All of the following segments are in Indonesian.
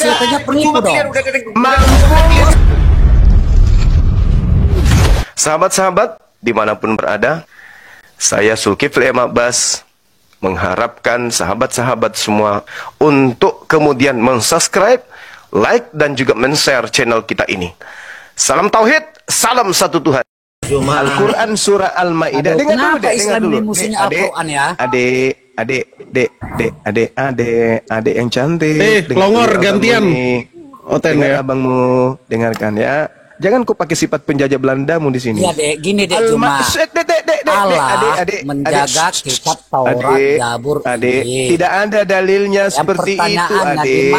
Syaitannya penipu dong. Sahabat-sahabat dimanapun berada, saya Zulkifli M. Abbas mengharapkan sahabat-sahabat semua untuk kemudian mensubscribe, like, dan juga men-share channel kita ini. Salam Tauhid, salam satu Tuhan. Al-Quran surah Al-Ma'idah. Dengar dulu, dengar dulu. Al-Quran ya. Adik yang cantik. Longor gantian. Oten ya. Abangmu dengarkan ya. Jangan kau pakai sifat penjajah Belandamu di sini. Iya, Dek. Gini, Dek, cuma Allah menjaga kitab Taurat, Zabur, Injil. Tidak ada dalilnya seperti itu, Adik.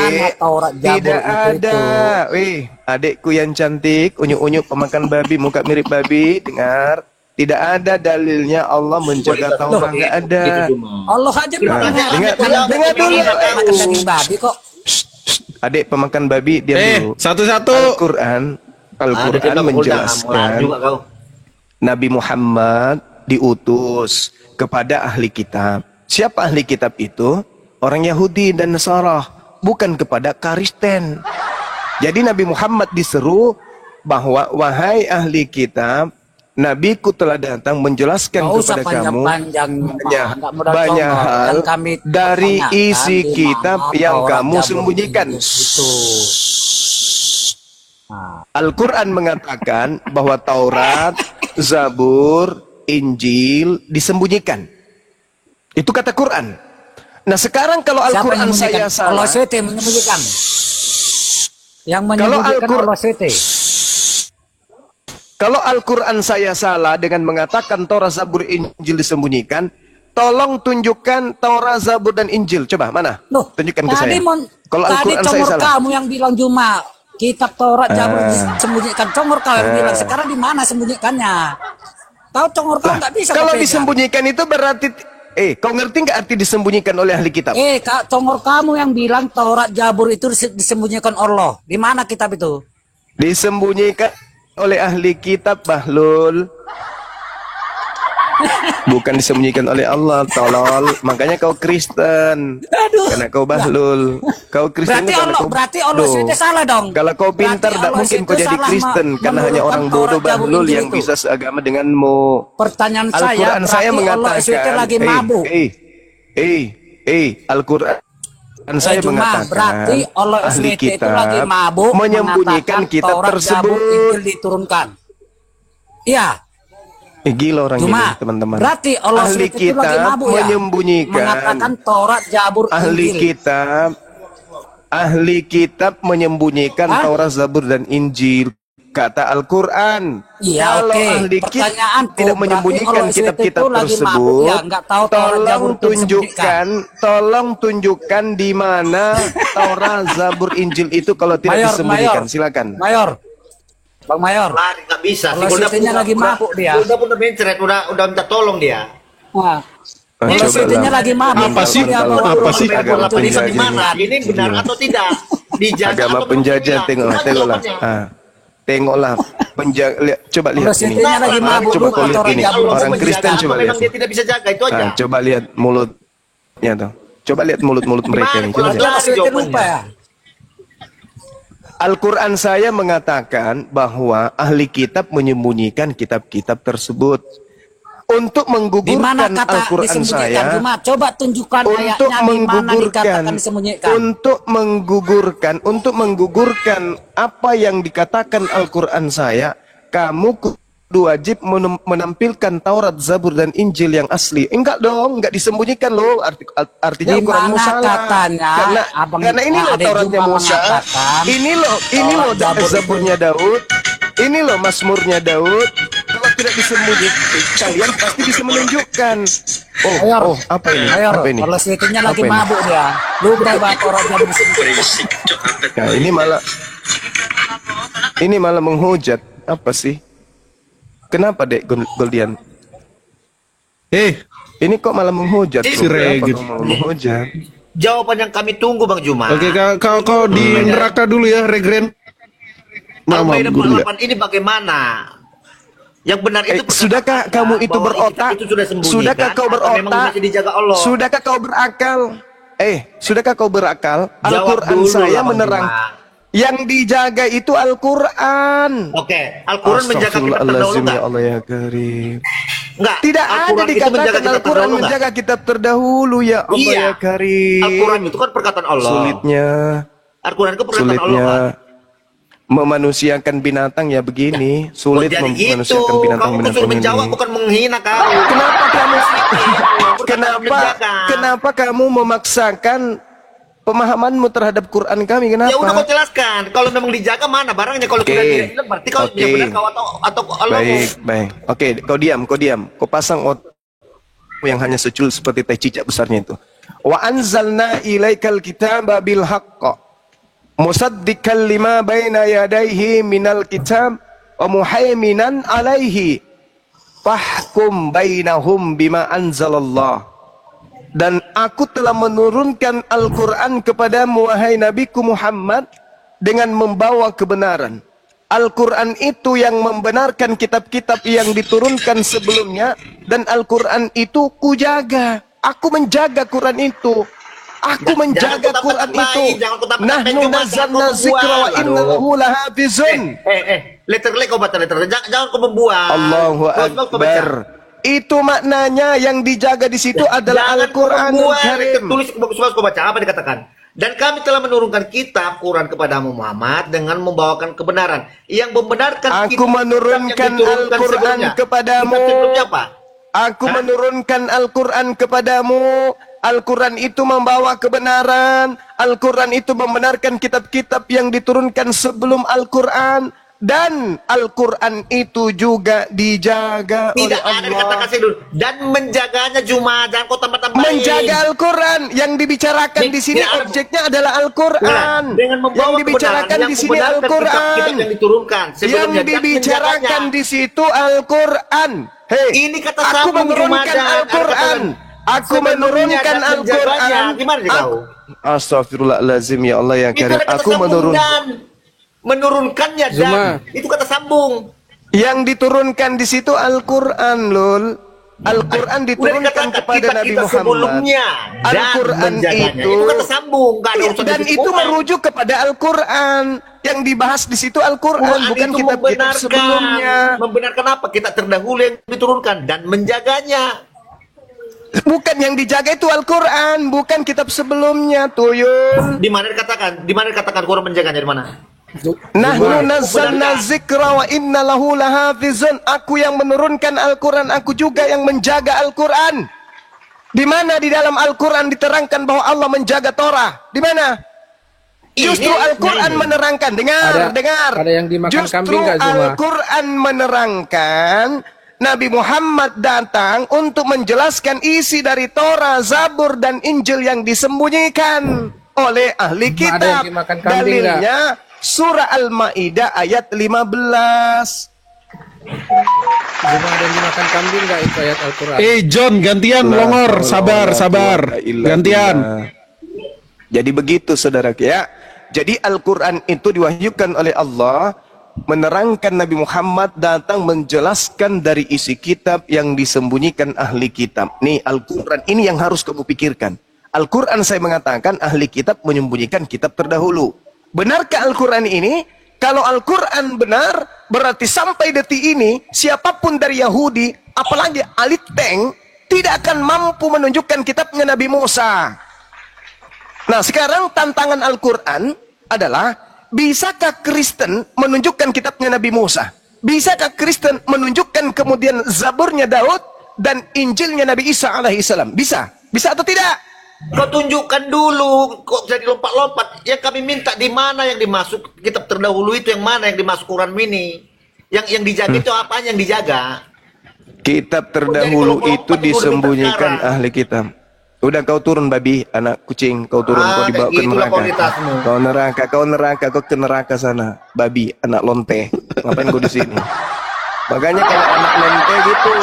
Tidak ada. Wih, adikku yang cantik, unyu-unyu pemakan babi, muka mirip babi, dengar. Tidak ada dalilnya Allah menjaga Taurat, enggak ada. Allah aja dengar dulu. Babi kok. Adik pemakan babi, dia dulu. Satu-satu. Al-Quran menjelaskan Nabi Muhammad diutus kepada ahli kitab. Siapa ahli kitab itu? Orang Yahudi dan Nasara, bukan kepada Kristen. Jadi Nabi Muhammad diseru bahwa wahai ahli kitab, Nabiku telah datang menjelaskan kepada kamu banyak hal dari isi kitab yang kamu sembunyikan. Al-Quran mengatakan bahwa Taurat, Zabur, Injil disembunyikan. Itu kata Quran. Nah sekarang kalau Al-Quran saya salah, Allah SWT menyembunyikan. Yang menyembunyikan Allah SWT. Kalau Al-Quran saya salah dengan mengatakan Taurat, Zabur, Injil disembunyikan, tolong tunjukkan Taurat, Zabur, dan Injil. Coba mana? Tunjukkan ke saya. Kalau Al-Quran saya salah. Kamu yang bilang cuma kitab Taurat, Zabur disembunyikan. Congor kau yang bilang. Sekarang di mana sembunyikannya? Tahu congor kau nggak bisa. Kalau disembunyikan itu berarti, kau ngerti nggak arti disembunyikan oleh ahli kitab? Congor kamu yang bilang Taurat, Zabur itu disembunyikan Allah. Di mana kitab itu? Disembunyikan oleh ahli kitab, Bahlul. Bukan disembunyikan oleh Allah, tolol. Makanya kau Kristen. Karena kau Bahlul. Kau Kristen berarti Allah SWT salah dong. Kalau kau pintar tidak mungkin kau jadi Kristen, karena hanya orang bodoh Bahlul yang bisa seagama denganmu. Pertanyaan Al-Quran saya mengatakan, lagi mabuk. Al-Quran saya mengatakan berarti Allah ahli SWT itu kitab lagi mabuk menyembunyikan kitab tersebut. Injil diturunkan. Iya. Gila orang ini, teman-teman. Berarti Allah ahli SWT kitab lagi mabuk, menyembunyikan. Mengatakan Taurat, Zabur, Injil. Ahli kitab menyembunyikan Taurat, Zabur, dan Injil. Kata Al-Quran. Iya, kalau ahli kitab tidak menyembunyikan kitab-kitab tersebut, tolong tunjukkan di mana Taurat, Zabur, Injil itu kalau tidak disembunyikan. Silakan. Bang Mayor, nggak bisa. Udah lagi mabuk dia. Udah mencret, udah minta tolong dia. Wah. Kalau lagi mabuk. Apa sih? Agama penjajah. Ini benar atau tidak? Agama penjajah, tengoklah. Tengoklah. Coba lihat ini. Lagi mabuk. Coba kau lihat ini. Orang Kristen coba lihat. Dia tidak bisa jaga itu aja. Coba lihat mulutnya tuh. Coba lihat mulut mereka ini. Coba lihat. Al-Quran saya mengatakan bahwa ahli kitab menyembunyikan kitab-kitab tersebut untuk menggugurkan Al-Quran saya. Coba tunjukkan untuk menggugurkan apa yang dikatakan Al-Quran saya. Kamu wajib menampilkan Taurat, Zabur, dan Injil yang asli. Enggak dong, enggak disembunyikan loh. Artinya Al-Quranmu salah. Karena ini loh Tauratnya Musa. Ini loh Zaburnya Daud. Ini loh Mazmurnya Daud. Kalau tidak disembunyikan, kalian pasti bisa menunjukkan. Apa ini? Apa ini? Kalau situnya lagi mabuk dia. Lu berapa Taurat, Zabur disembunyikan? Nah, ini malah menghujat. Apa sih? Kenapa Dek Goldian? Ini kok malah menghujat? Menghujat. Jawaban yang kami tunggu Bang Juma. Oke, kau di neraka dulu ya, Regren. Al-Maidah 48 ini bagaimana? Yang benar itu sudahkah kamu itu berotak? Itu sudah sudahkah kau berotak? Memang masih dijaga Allah. Sudahkah kau berakal? Sudahkah kau berakal? Jawab Al-Quran dulu saya lah, Bang menerang. Juma. Yang dijaga itu Al-Quran. Oke, Al-Quran menjaga kita terdahulu Astagfirullahaladzim, nggak? ya Allah ya Karim. Enggak. Tidak ada Al-Quran itu dikatakan menjaga kita Al-Quran terdahulu nggak? menjaga kitab terdahulu, ya Allah Iya. ya Karim. Al-Quran itu kan perkataan Allah. Sulitnya, Al-Quran itu perkataan Allah. sulitnya Kan? memanusiakan binatang ya begini. Sulit Jadi gitu. memanusiakan Kamu binatang-binatang disuruh menjawab ini. bukan menghina kamu. Kenapa kamu Perkataan menjaga. kenapa kamu memaksakan pemahamanmu terhadap Quran kami? Kenapa? Ya udah kau jelaskan. Kalau memang dijaga mana barangnya? Kalau Oke. tidak dijaga berarti kau Oke. yang benar kau atau Allah. Baik. Oke, kau diam. Kau pasang yang hanya secul seperti teh cicak besarnya itu. Wa anzalna ilaikal kitaba bil haqq musaddiqan lima baina yadayhi minal kitab wa muhaiminan alaihi fahkum bainahum bima anzalallah. Dan aku telah menurunkan Al-Quran kepadamu, wahai Nabiku Muhammad, dengan membawa kebenaran. Al-Quran itu yang membenarkan kitab-kitab yang diturunkan sebelumnya, dan Al-Quran itu kujaga. Aku menjaga Quran itu. Aku menjaga Jangan Quran kau itu. jangan kau tambah-tambahin, Nahnu cuma nazzalna jangan kau zikra wa membual. inna lahu lahafizun. Letterly kau baca letterly. Jangan kau membuat. Allahu Akbar. Itu maknanya yang dijaga di situ adalah Al-Quranul Karim. Tulis bagus-bagus kau baca apa dikatakan. Dan kami telah menurunkan kitab Quran kepadamu Muhammad dengan membawakan kebenaran yang membenarkan Aku menurunkan Al-Quran kepadamu. Kitab sebelumnya apa? Aku menurunkan Al-Quran kepadamu. Al-Quran itu membawa kebenaran. Al-Quran itu membenarkan kitab-kitab yang diturunkan sebelum Al-Quran. Dan Al-Quran itu juga dijaga oleh Tidak ada Allah. dikatakan sih dulu. Dan menjaganya cuma jangan kau tambah-tambahin. Menjaga Al-Quran. Yang dibicarakan di sini Tidak ada. objeknya adalah Al-Quran. Dengan membawa Yang dibicarakan kebenaran, di yang sini membenarkan Al-Quran. kitab-kitab yang diturunkan Yang sebelumnya, dan dibicarakan menjaganya. di situ Al-Quran. Hei, Ini kata aku sambung menurunkan Jumadan. Al-Quran. Aku Sebelumnya menurunkan dan menjaganya. Al-Quran. Gimana sih kau? Astagfirullahaladzim, ya Allah ya Itu Karim. ada kata Aku sambung dan menurunkannya dan Zuma. itu kata sambung. Yang diturunkan di situ Al-Quran, lol. Al-Quran diturunkan dikatakan kepada Nabi kita Muhammad. sebelumnya dan Al-Quran menjaganya. itu Itu kata sambung, nggak ada urusan dan dengan itu Quran. merujuk kepada Al-Quran. Yang dibahas di situ Al-Quran, Quran bukan itu kitab-kitab sebelumnya. membenarkan apa? Kita terdahulu yang diturunkan dan menjaganya. Bukan yang dijaga itu Al-Quran, bukan kitab sebelumnya, tuyul. Di mana dikatakan? Di mana dikatakan Quran menjaganya di mana? Nahnu nazzalna zikra wa inna lahu lahafizun. Aku yang menurunkan Al-Quran, aku juga yang menjaga Al-Quran. Di mana di dalam Al-Quran diterangkan bahwa Allah menjaga Torah? Di mana? Justru Al-Quran menerangkan. Dengar. ada yang dimakan Justru kambing nggak, Zuma? Al-Quran menerangkan Nabi Muhammad datang untuk menjelaskan isi dari Torah, Zabur, dan Injil yang disembunyikan oleh ahli Ada yang kitab. dimakan kambing nggak? Dalilnya Surah Al-Ma'idah ayat 15. Zuma, ada yang dimakan kambing nggak itu ayat Al-Quran? John, gantian Longor, sabar. Gantian. Jadi begitu saudara ya. Jadi Al-Quran itu diwahyukan oleh Allah, menerangkan Nabi Muhammad datang menjelaskan dari isi kitab yang disembunyikan ahli kitab. Nih Al-Quran ini yang harus kamu pikirkan. Al-Quran saya mengatakan ahli kitab menyembunyikan kitab terdahulu. Benarkah Al-Quran ini? Kalau Al-Quran benar, berarti sampai detik ini siapapun dari Yahudi, apalagi elit tank, tidak akan mampu menunjukkan kitabnya Nabi Musa. Nah sekarang tantangan Al-Quran adalah, bisakah Kristen menunjukkan kitabnya Nabi Musa? Bisakah Kristen menunjukkan kemudian Zaburnya Daud dan Injilnya Nabi Isa alaihissalam? Bisa? Bisa atau tidak? Kau tunjukkan dulu, kok jadi lompat-lompat. Yang kami minta di mana yang dimasuk kitab terdahulu itu, yang mana yang dimasuk Quran ini? Yang dijaga itu apa yang dijaga? Kitab terdahulu Jadi, itu kalau disembunyikan sekarang. ahli kitab. Udah kau turun babi, anak kucing, kau turun, kau dibawa ke kayak gitulah neraka. kualitasmu. Kau neraka sana, babi, anak lonte. Ngapain kau di sini? Makanya kalau anak lonte gitu,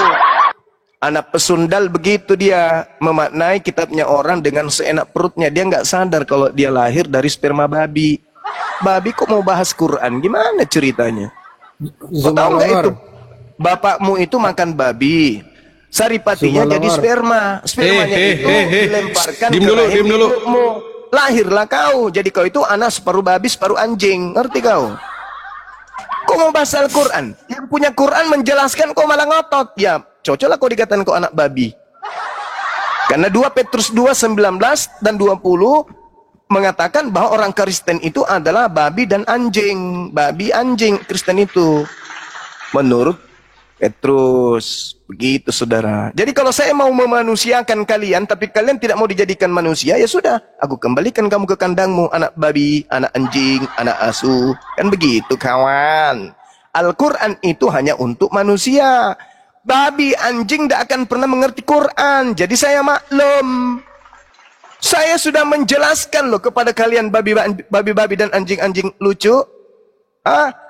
anak pesundal begitu dia memaknai kitabnya orang dengan seenak perutnya. Dia nggak sadar kalau dia lahir dari sperma babi. Babi kok mau bahas Quran? Gimana ceritanya? Kau Zuma tahu nggak Longor. itu? Bapakmu itu makan babi. Saripatinya jadi sperma. Spermanya itu dilemparkan Diam ke dulu, rahim diam dulu. ibumu. Lahirlah kau. Jadi kau itu anak separuh babi, separuh anjing. Ngerti kau? Kau mau bahas Al-Quran? Yang punya Quran menjelaskan kau malah ngotot. Ya, cocoklah kau dikatakan kau anak babi. Karena 2 Petrus 2:19 dan 20 mengatakan bahwa orang Kristen itu adalah babi dan anjing. Babi, anjing, Kristen itu. Menurut Petrus. Begitu, saudara. Jadi kalau saya mau memanusiakan kalian, tapi kalian tidak mau dijadikan manusia, ya sudah. Aku kembalikan kamu ke kandangmu, anak babi, anak anjing, anak asu. Kan begitu, kawan. Al-Quran itu hanya untuk manusia. Babi, anjing tidak akan pernah mengerti Quran. Jadi saya maklum. Saya sudah menjelaskan loh kepada kalian babi-babi dan anjing-anjing lucu.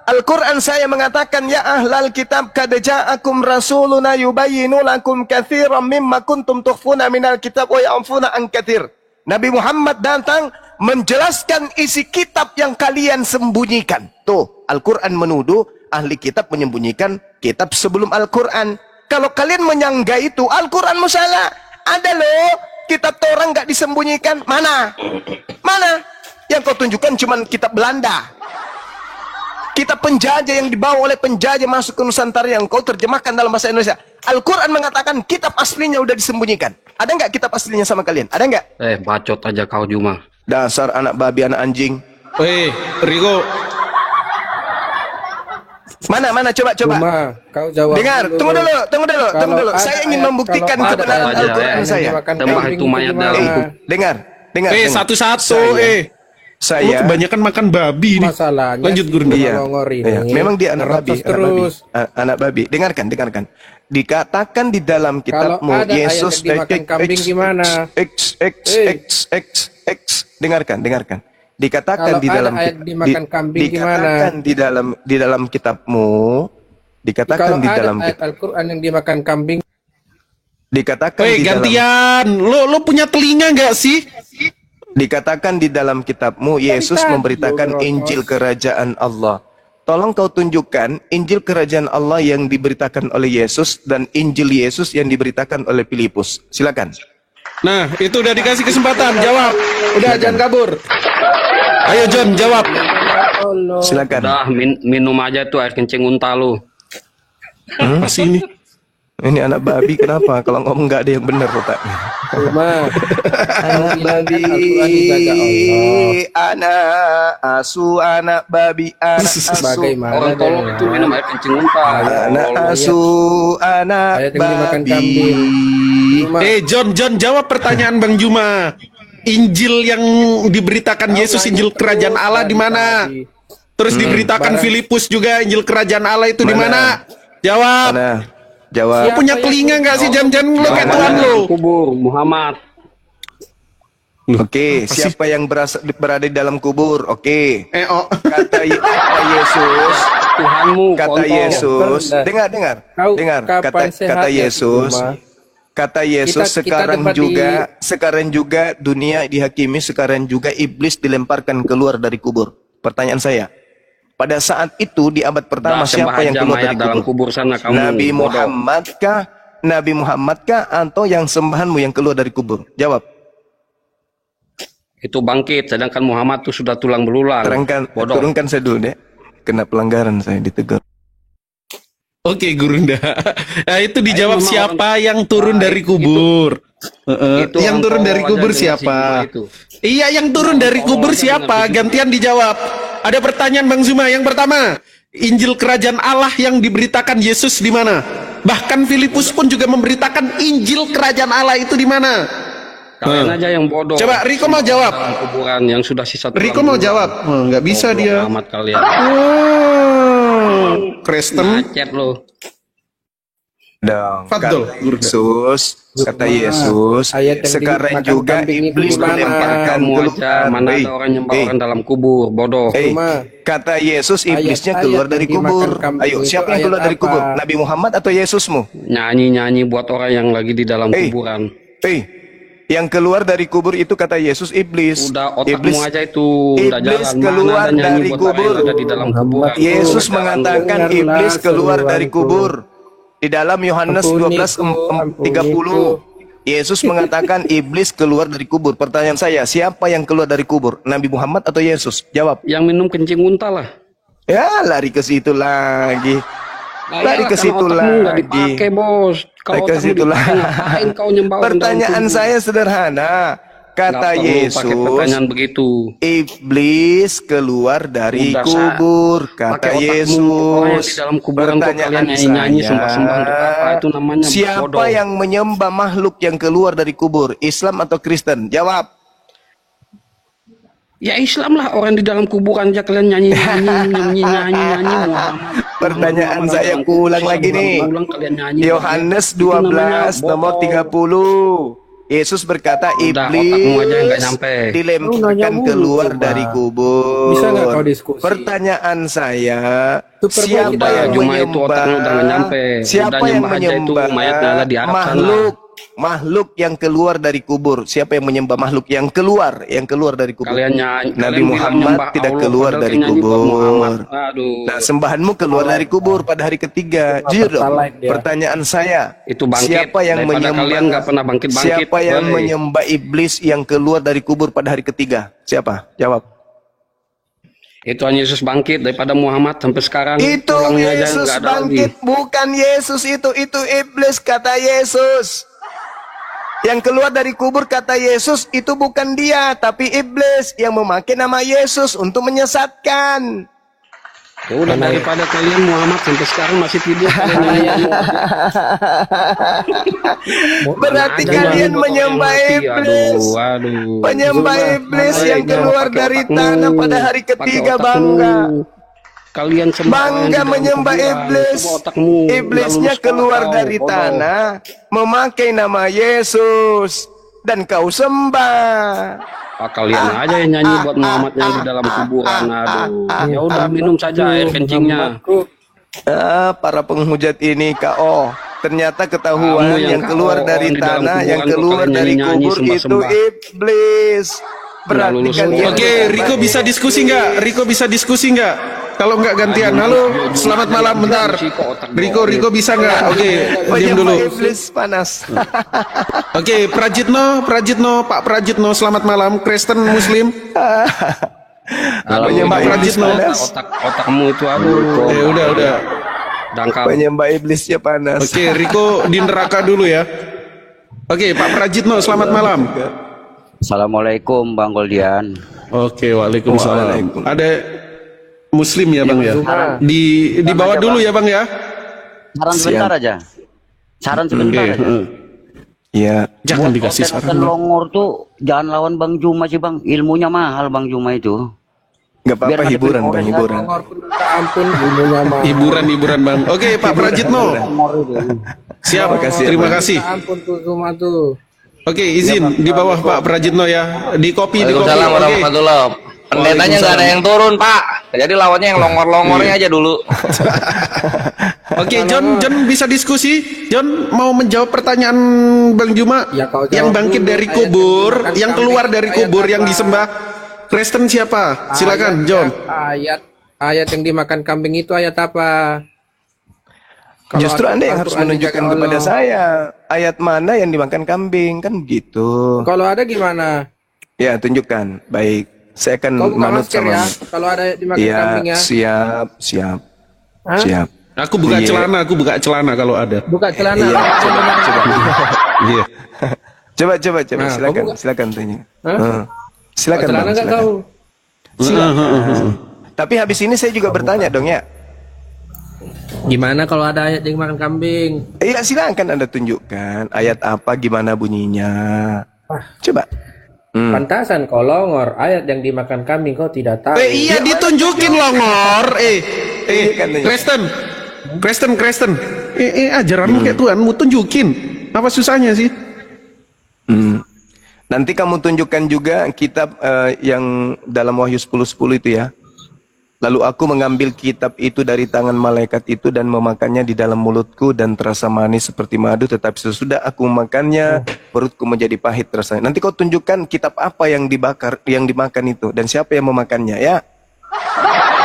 Al-Quran saya mengatakan, ya ahlal kitab kad ja'akum rasuluna yubayyinu lakum katsiran mimma kuntum tukhfuna minal kitab wa ya'funa an katsir. Nabi Muhammad datang menjelaskan isi kitab yang kalian sembunyikan. Tuh, Al-Quran menuduh ahli kitab menyembunyikan kitab sebelum Al-Quran. Kalau kalian menyangga itu, Al-Quranmu salah. Ada loh, kitab Torah nggak disembunyikan. Mana? Mana? Yang kau tunjukkan cuma kitab Belanda. Kitab penjajah yang dibawa oleh penjajah masuk ke Nusantara yang kau terjemahkan dalam bahasa Indonesia. Al-Quran mengatakan kitab aslinya udah disembunyikan. Ada nggak kitab aslinya sama kalian? Ada nggak? Bacot aja kau Juma. Dasar anak babi, anak anjing. Riko. Mana coba. Cuma, kau jawab. Dengar, tunggu dulu. Saya ingin membuktikan kebenaran Al-Quran saya. Tembak itu mayat dalam. Dengar. Satu-satu. Saya kebanyakan makan babi nih. Masalahnya Lanjut Gurunda. Iya. Memang dia anak babi, terus. anak babi. Dengarkan. Dikatakan di dalam kitabmu Kalau ada Yesus ayat yang dimakan kambing gimana? Dengarkan. Dikatakan Kalau di ada dalam ayat dimakan kambing dikatakan di dalam kitabmu, dikatakan Kalau di ada dalam ayat Al-Quran yang dimakan kambing, dikatakan di dalam gantian. Lo punya telinga nggak sih? Dikatakan di dalam kitabmu, Yesus memberitakan Injil Kerajaan Allah. Tolong kau tunjukkan Injil Kerajaan Allah yang diberitakan oleh Yesus dan Injil Yesus yang diberitakan oleh Filipus. Silakan. Nah, itu udah dikasih kesempatan. Jawab. Udah, jangan kabur. Ayo John, jawab. Silakan. Udah, minum aja tuh air kencing unta lu. Apa sih ini? Ini anak babi kenapa? Kalau ngomong nggak ada yang benar otaknya. cuma Anak babi, Al-Quran dijaga Allah. anak asu, anak babi, anak asu. Bagaimana Orang tolong itu minum air kencing unta. Anak asu, anak Ayat yang dimakan babi. kambing. Cuma John jawab pertanyaan Bang Juma. Injil yang diberitakan Yesus, Injil Kerajaan Allah di mana? Terus diberitakan Filipus juga Injil Kerajaan Allah itu di mana? Jawab. Mana? Jawab. Lo punya telinga nggak sih? Jangan lo kayak Tuhan lo. Kubur Muhammad. Oke, siapa yang berada di dalam kubur? Oke. Kata Yesus, Tuhanmu. kata kontol. Yesus, dengar. Kau Kata kapan sehatnya, Yesus, Cuma? kata Yesus, Kita sekarang juga dunia dihakimi, sekarang juga iblis dilemparkan keluar dari kubur. Pertanyaan saya, pada saat itu di abad pertama Dah, siapa sembah yang aja keluar mayat dari dalam kubur? kubur sana kamu. Nabi Muhammadkah atau yang sembahanmu yang keluar dari kubur? Jawab. Itu bangkit, sedangkan Muhammad tuh sudah tulang belulang. Bodoh. Turunkan saya dulu deh. Kena pelanggaran saya ditegur. Oke, Gurunda. Nah, itu dijawab Ayo, siapa yang turun dari kubur? Itu Yang orang turun tolol dari aja kubur dengan si siapa? Juma itu. Iya, yang turun dari kubur siapa? Gantian dijawab. Ada pertanyaan Bang Zuma. Yang pertama, Injil Kerajaan Allah yang diberitakan Yesus di mana? Bahkan Filipus pun juga memberitakan Injil Kerajaan Allah itu di mana? Kalian aja yang bodoh. Coba Riko mau jawab. Dalam kuburan yang sudah sisa tulang Riko mau belulang. jawab. Nggak bisa Bodoh dia. amat kalian. Kristen. Macet lo. Dong. Fadol, Kata Yesus, Ayat yang sekarang dimakan juga kambing itu iblis di mana? melemparkan Kamu aja keluar. mana ada orang nyembah orang dalam kubur, bodoh. Kata Yesus, iblisnya Ayat-ayat keluar yang dari dimakan kubur. kambing Ayo, itu siapa yang ayat keluar dari apa? kubur? Nabi Muhammad atau Yesusmu? Nyanyi-nyanyi buat orang yang lagi di dalam kuburan. Yang keluar dari kubur itu kata Yesus iblis. Udah otakmu Iblis aja itu udah iblis jalan. keluar Mana ada nyanyi dari buat orang yang kubur. ada di dalam kuburan. Yesus Udah mengatakan Dengarlah iblis keluar dari seruanku. kubur. Di dalam Yohanes 12:30 Yesus mengatakan iblis keluar dari kubur. Pertanyaan saya, siapa yang keluar dari kubur? Nabi Muhammad atau Yesus? Jawab. Yang minum kencing muntah lah. Ya, lari ke situ lagi. Lari ke situ lagi. Dipakai, Bos. Lari ke situ lagi. Kau nyembah Pertanyaan saya sederhana. Kata Yesus, pertanyaan begitu. Iblis keluar dari Udah, kubur. Kata Yesus. Di dalam kuburan Pertanyaan nyanyi sembah-sembah untuk apa? Itu namanya siapa bodoh. yang menyembah makhluk yang keluar dari kubur? Islam atau Kristen? Jawab. Ya Islam lah, orang di dalam kuburan aja kalian nyanyi. Pertanyaan saya ulang lagi nih. Yohanes 12 nomor 30. Yesus berkata iblis dilemparkan keluar dari kubur. Bisa nggak kau diskusi? Pertanyaan saya, Siapa yang menyembah makhluk yang keluar dari kubur? Siapa yang menyembah makhluk yang keluar dari kubur? Nabi Muhammad tidak keluar dari kubur. Nah, sembahanmu keluar dari kubur pada hari ketiga. Jujur dong. Pertanyaan saya, itu bangkit. siapa yang menyembah iblis yang keluar dari kubur pada hari ketiga? Siapa? Jawab. Itu hanya Yesus bangkit daripada Muhammad sampai sekarang. Itu Yesus bangkit, bukan Yesus itu iblis, kata Yesus. Yang keluar dari kubur kata Yesus itu bukan dia, tapi iblis yang memakai nama Yesus untuk menyesatkan. Ya udah, daripada kalian Muhammad sampai sekarang masih tidur Berarti kalian menyembah iblis. Menyembah iblis yang keluar dari tanah pada hari ketiga, bangga. Kalian bangga menyembah iblis. Iblisnya keluar dari tanah, memakai nama Yesus, dan kau sembah. Kalian aja yang nyanyi buat Muhammad yang di dalam kuburan. Aduh, ya udah minum saja air kencingnya. Para penghujat ini, KO. Ternyata ketahuan yang keluar dari tanah, yang keluar dari kubur itu iblis. Berarti kalian. Oke, Riko bisa diskusi nggak? Kalau nggak gantian. Halo, selamat malam, bentar. Riko bisa nggak? Oke, diam dulu. Iblis panas. Oke, Prajitno, Pak Prajitno, selamat malam. Kristen Muslim. Penyembah iblis panas. Otakmu itu aduh. Udah. Dangkal. Penyembah iblisnya panas. Oke, Riko di neraka dulu ya. Oke, Pak Prajitno, selamat malam. Assalamualaikum Bang Goldian. Oke, waalaikumsalam. Ada Muslim ya Bang ya? Di bawah dulu ya Bang ya? Saran sebentar aja. Iya. Jangan dikasih saran. Longor tuh jangan lawan Bang Juma sih Bang. Ilmunya mahal Bang Juma itu. Gak apa-apa, hiburan Bang, hiburan. Ampun, ilmunya mahal. Hiburan Bang. Oke, Pak Prajitno. Siap, terima kasih. Ampun tuh Juma tuh. Oke, izin di bawah Pak Prajitno ya. Di kopi. Waalaikumsalam warahmatullahi. Pendetanya nggak ada yang turun Pak. Jadi lawannya yang longor-longornya aja dulu. Oke, John bisa diskusi. John mau menjawab pertanyaan Bang Juma yang bangkit dari kubur, yang keluar dari kubur, yang disembah Kristen siapa? Silakan, John. Ayat yang dimakan kambing itu ayat apa? Justru Anda yang harus menunjukkan kepada saya ayat mana yang dimakan kambing, kan begitu. Kalau ada gimana? Ya, tunjukkan. Baik, saya akan manut sama. Ya? Kalau ada dimakan kambing ya. Siap. Aku buka celana kalau ada. Buka celana. Iya, Iya. Coba. Silakan tanya. Silakan. Celana nggak tahu. Tapi habis ini saya juga bertanya dong ya. Gimana kalau ada ayat yang makan kambing? Iya, silakan Anda tunjukkan ayat apa, gimana bunyinya. Coba. Pantasan kau longor, ayat yang dimakan kambing kau tidak tahu. Iya ditunjukin longor. Kristen. Ajaranmu kayak Tuhan, mau tunjukin. Apa susahnya sih? Nanti kamu tunjukkan juga kitab yang dalam Wahyu 10:10 itu ya. Lalu aku mengambil kitab itu dari tangan malaikat itu dan memakannya di dalam mulutku dan terasa manis seperti madu, tetapi sesudah aku memakannya perutku menjadi pahit rasanya. Nanti kau tunjukkan kitab apa yang dibakar, yang dimakan itu dan siapa yang memakannya ya.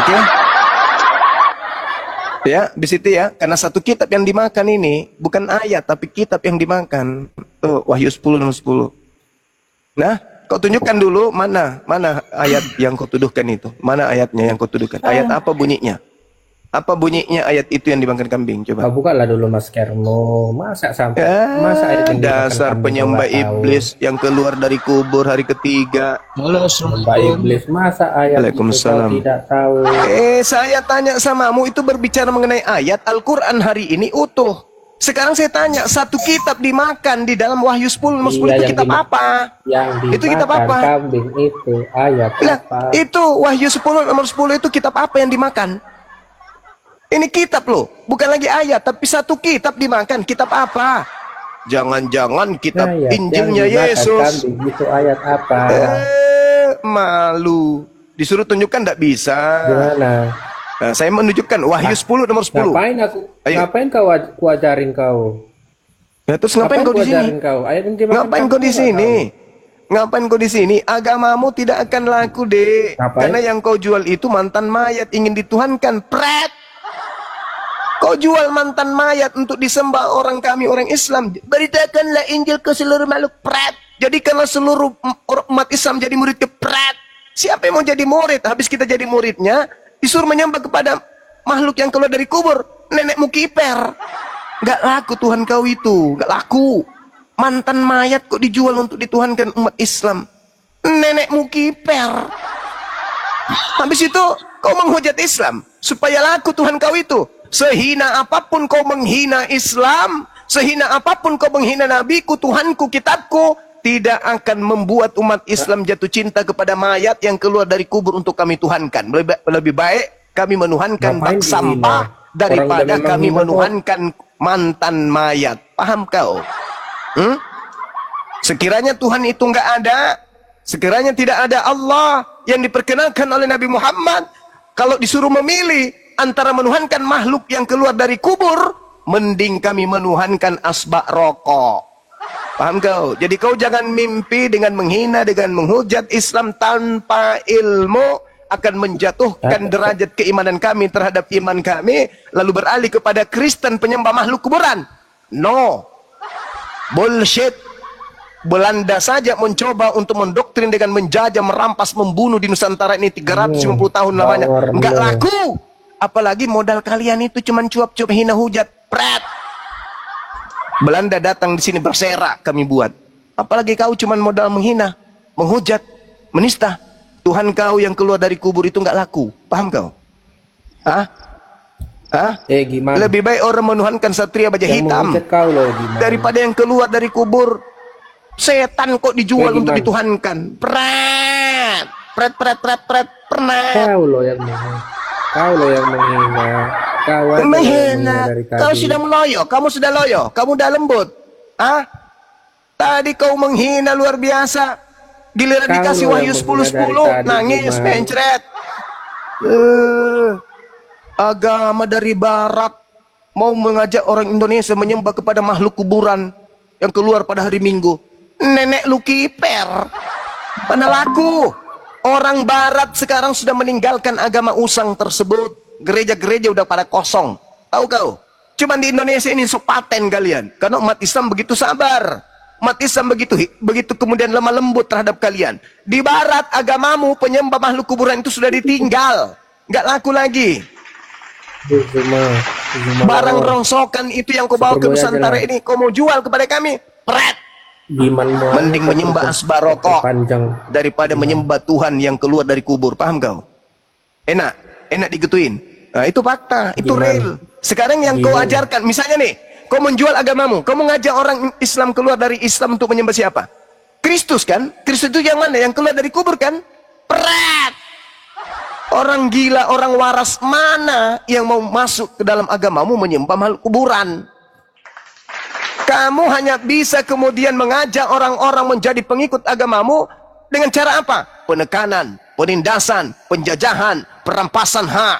Oke? Ya, di situ ya, karena satu kitab yang dimakan ini bukan ayat tapi kitab yang dimakan. Tuh, Wahyu 10 nomor 10. Nah, kau tunjukkan dulu mana ayat yang kau tuduhkan itu. Mana ayatnya yang kau tuduhkan? Ayat apa bunyinya? Apa bunyinya ayat itu yang dimakan kambing? Coba. Kau bukalah dulu maskermu. Masa sampai masa ayat yang dasar dimakan penyembah kambing kau nggak iblis yang keluar dari kubur hari ketiga. tahu? Penyembah iblis, masa ayat itu kau Waalaikumsalam. tidak tahu? Saya tanya samamu itu berbicara mengenai ayat Al-Quran hari ini utuh. Sekarang saya tanya, satu kitab dimakan di dalam Wahyu 10 nomor 10 Iya, itu yang kitab apa? Yang Itu kitab dimakan apa? kambing itu ayat Lah, apa? itu Wahyu 10 nomor 10 itu kitab apa yang dimakan? Ini kitab loh, bukan lagi ayat, tapi satu kitab dimakan. Kitab apa? Jangan-jangan kitab Ayat Injilnya yang dimakan Yesus. kambing itu ayat apa? Malu. Disuruh tunjukkan tidak bisa. Gimana? Nah, saya menunjukkan Wahyu 10 nomor 10. Ayo. Ngapain ku ajarin kau? Ya, terus ngapain kau di sini? ajarin kau? Ayat yang dimakan Ngapain kau kambing di sini? Ngapain kau di sini? Agamamu tidak akan laku, Dek. Ngapain? Karena yang kau jual itu mantan mayat ingin dituhankan. Pret. Kau jual mantan mayat untuk disembah orang kami, orang Islam. Beritakanlah Injil ke seluruh makhluk. Pret. Jadikanlah seluruh umat Islam jadi murid ke pret. Siapa yang mau jadi murid? Habis kita jadi muridnya, disuruh menyembah kepada makhluk yang keluar dari kubur. Nenekmu kiper. Gak laku Tuhan kau itu. Gak laku. Mantan mayat kok dijual untuk dituhankan umat Islam. Nenekmu kiper. Habis itu kau menghujat Islam supaya laku Tuhan kau itu. Sehina apapun kau menghina Islam, sehina apapun kau menghina Nabiku, Tuhanku, kitabku, tidak akan membuat umat Islam jatuh cinta kepada mayat yang keluar dari kubur untuk kami tuhankan. Lebih baik kami menuhankan bak sampah daripada kami menuhankan mantan mayat. Paham kau? Sekiranya Tuhan itu enggak ada, sekiranya tidak ada Allah yang diperkenalkan oleh Nabi Muhammad, kalau disuruh memilih antara menuhankan makhluk yang keluar dari kubur, mending kami menuhankan asbak rokok. Paham kau? Jadi kau jangan mimpi dengan menghina, dengan menghujat Islam tanpa ilmu akan menjatuhkan derajat keimanan kami terhadap iman kami, lalu beralih kepada Kristen penyembah makhluk kuburan. No. Bullshit. Belanda saja mencoba untuk mendoktrin dengan menjajah, merampas, membunuh di Nusantara ini 350 tahun lamanya. Enggak laku. Apalagi modal kalian itu cuman cuap-cuap hina hujat. Pret. Belanda datang di sini berserak kami buat. Apalagi kau cuman modal menghina, menghujat, menista. Tuhan kau yang keluar dari kubur itu enggak laku. Paham kau? Gimana? Lebih baik orang menuhankan satria baja hitam Kau loh, daripada yang keluar dari kubur. Setan kok dijual untuk gimana? dituhankan. Pret. Pret, pret, pret, pret, pret. Kau loh yang menghina. Kau loh yang menghina. Kau aja yang menghina dari tadi. Kau sudah meloyo, kamu sudah loyo, kamu udah lembut. Tadi kau menghina luar biasa. Giliran Kau dikasih loh Wahyu yang menghina 10-10, dari tadi, nangis, gimana? mencret. Agama dari barat mau mengajak orang Indonesia menyembah kepada makhluk kuburan yang keluar pada hari Minggu. Nenek lu kiper. Mana laku? Orang barat sekarang sudah meninggalkan agama usang tersebut. Gereja-gereja udah pada kosong. Tahu kau? Cuman di Indonesia ini sok paten kalian. Karena umat Islam begitu sabar. Umat Islam begitu kemudian lemah lembut terhadap kalian. Di barat agamamu penyembah makhluk kuburan itu sudah ditinggal. Nggak laku lagi. Barang rongsokan itu yang kau bawa ke Nusantara ini, kau mau jual kepada kami? Pret. Mending menyembah asbak rokok daripada menyembah Tuhan yang keluar dari kubur. Paham kau? Enak digituin. Nah, itu fakta, itu real. Sekarang yang kau ajarkan, misalnya nih, kau menjual agamamu, kau mengajak orang Islam keluar dari Islam untuk menyembah siapa? Kristus kan? Kristus itu yang mana? Yang keluar dari kubur kan? Pret. Orang gila, orang waras mana yang mau masuk ke dalam agamamu menyembah makhluk kuburan? Kamu hanya bisa kemudian mengajak orang-orang menjadi pengikut agamamu dengan cara apa? Penekanan, penindasan, penjajahan, perampasan hak.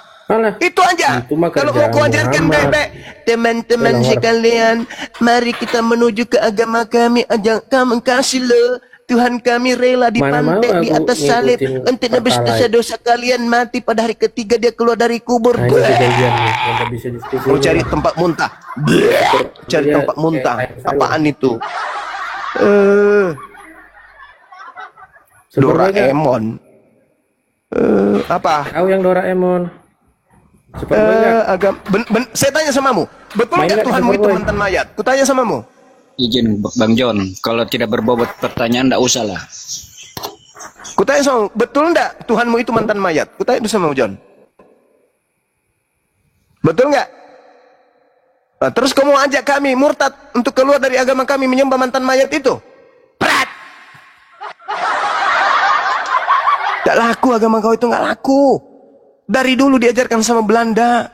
Itu aja. Kalau mau kau ajarkan baik-baik, teman-teman sekalian, mari kita menuju ke agama kami. Ajak kamu kasih lo Tuhan kami rela Mana mau dipantek di aku atas salib ngikutin untuk nebus Pertalite. dosa-dosa kalian, mati pada hari ketiga dia keluar dari kubur. Nah, ini kejadian nih yang nggak bisa diskusi. Mau cari tempat muntah. Cari Dia tempat muntah. kayak air Apaan itu? Sebenarnya Doraemon. Apa? kau yang Doraemon. Superboy nggak? Saya tanya samamu, betul Main nggak nggak Tuhanmu itu Superboy? mantan mayat? Kutanya samamu. Izin Bang John, kalau tidak berbobot pertanyaan enggak usah lah. Kutanya samamu, betul nggak Tuhanmu itu mantan mayat? Kutanya itu samamu, John. Betul nggak? Nah, terus kamu ajak kami murtad untuk keluar dari agama kami menyembah mantan mayat itu? Prat! Nggak laku agama kau itu, nggak laku. Dari dulu diajarkan sama Belanda.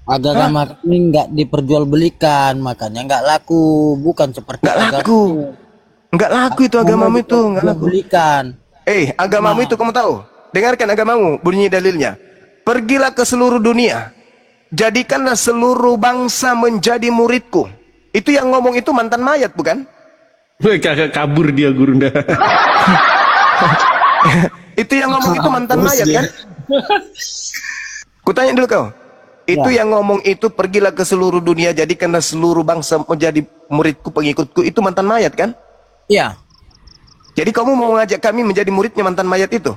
Agama ini nggak diperjualbelikan, makanya nggak laku. Bukan seperti Nggak agama laku. Nggak laku itu agamamu itu, nggak laku. belikan. Agamamu itu kamu tahu? Dengarkan agamamu, bunyi dalilnya. Pergilah ke seluruh dunia. Jadikanlah seluruh bangsa menjadi muridku. Itu yang ngomong itu mantan mayat, bukan? Kagak kabur dia Gurunda. Itu yang ngomong itu mantan mayat, kan? Kutanya dulu kau. Itu yang ngomong itu pergilah ke seluruh dunia, jadikanlah seluruh bangsa menjadi muridku, pengikutku. Itu mantan mayat, kan? Iya. Jadi kamu mau ngajak kami menjadi muridnya mantan mayat itu?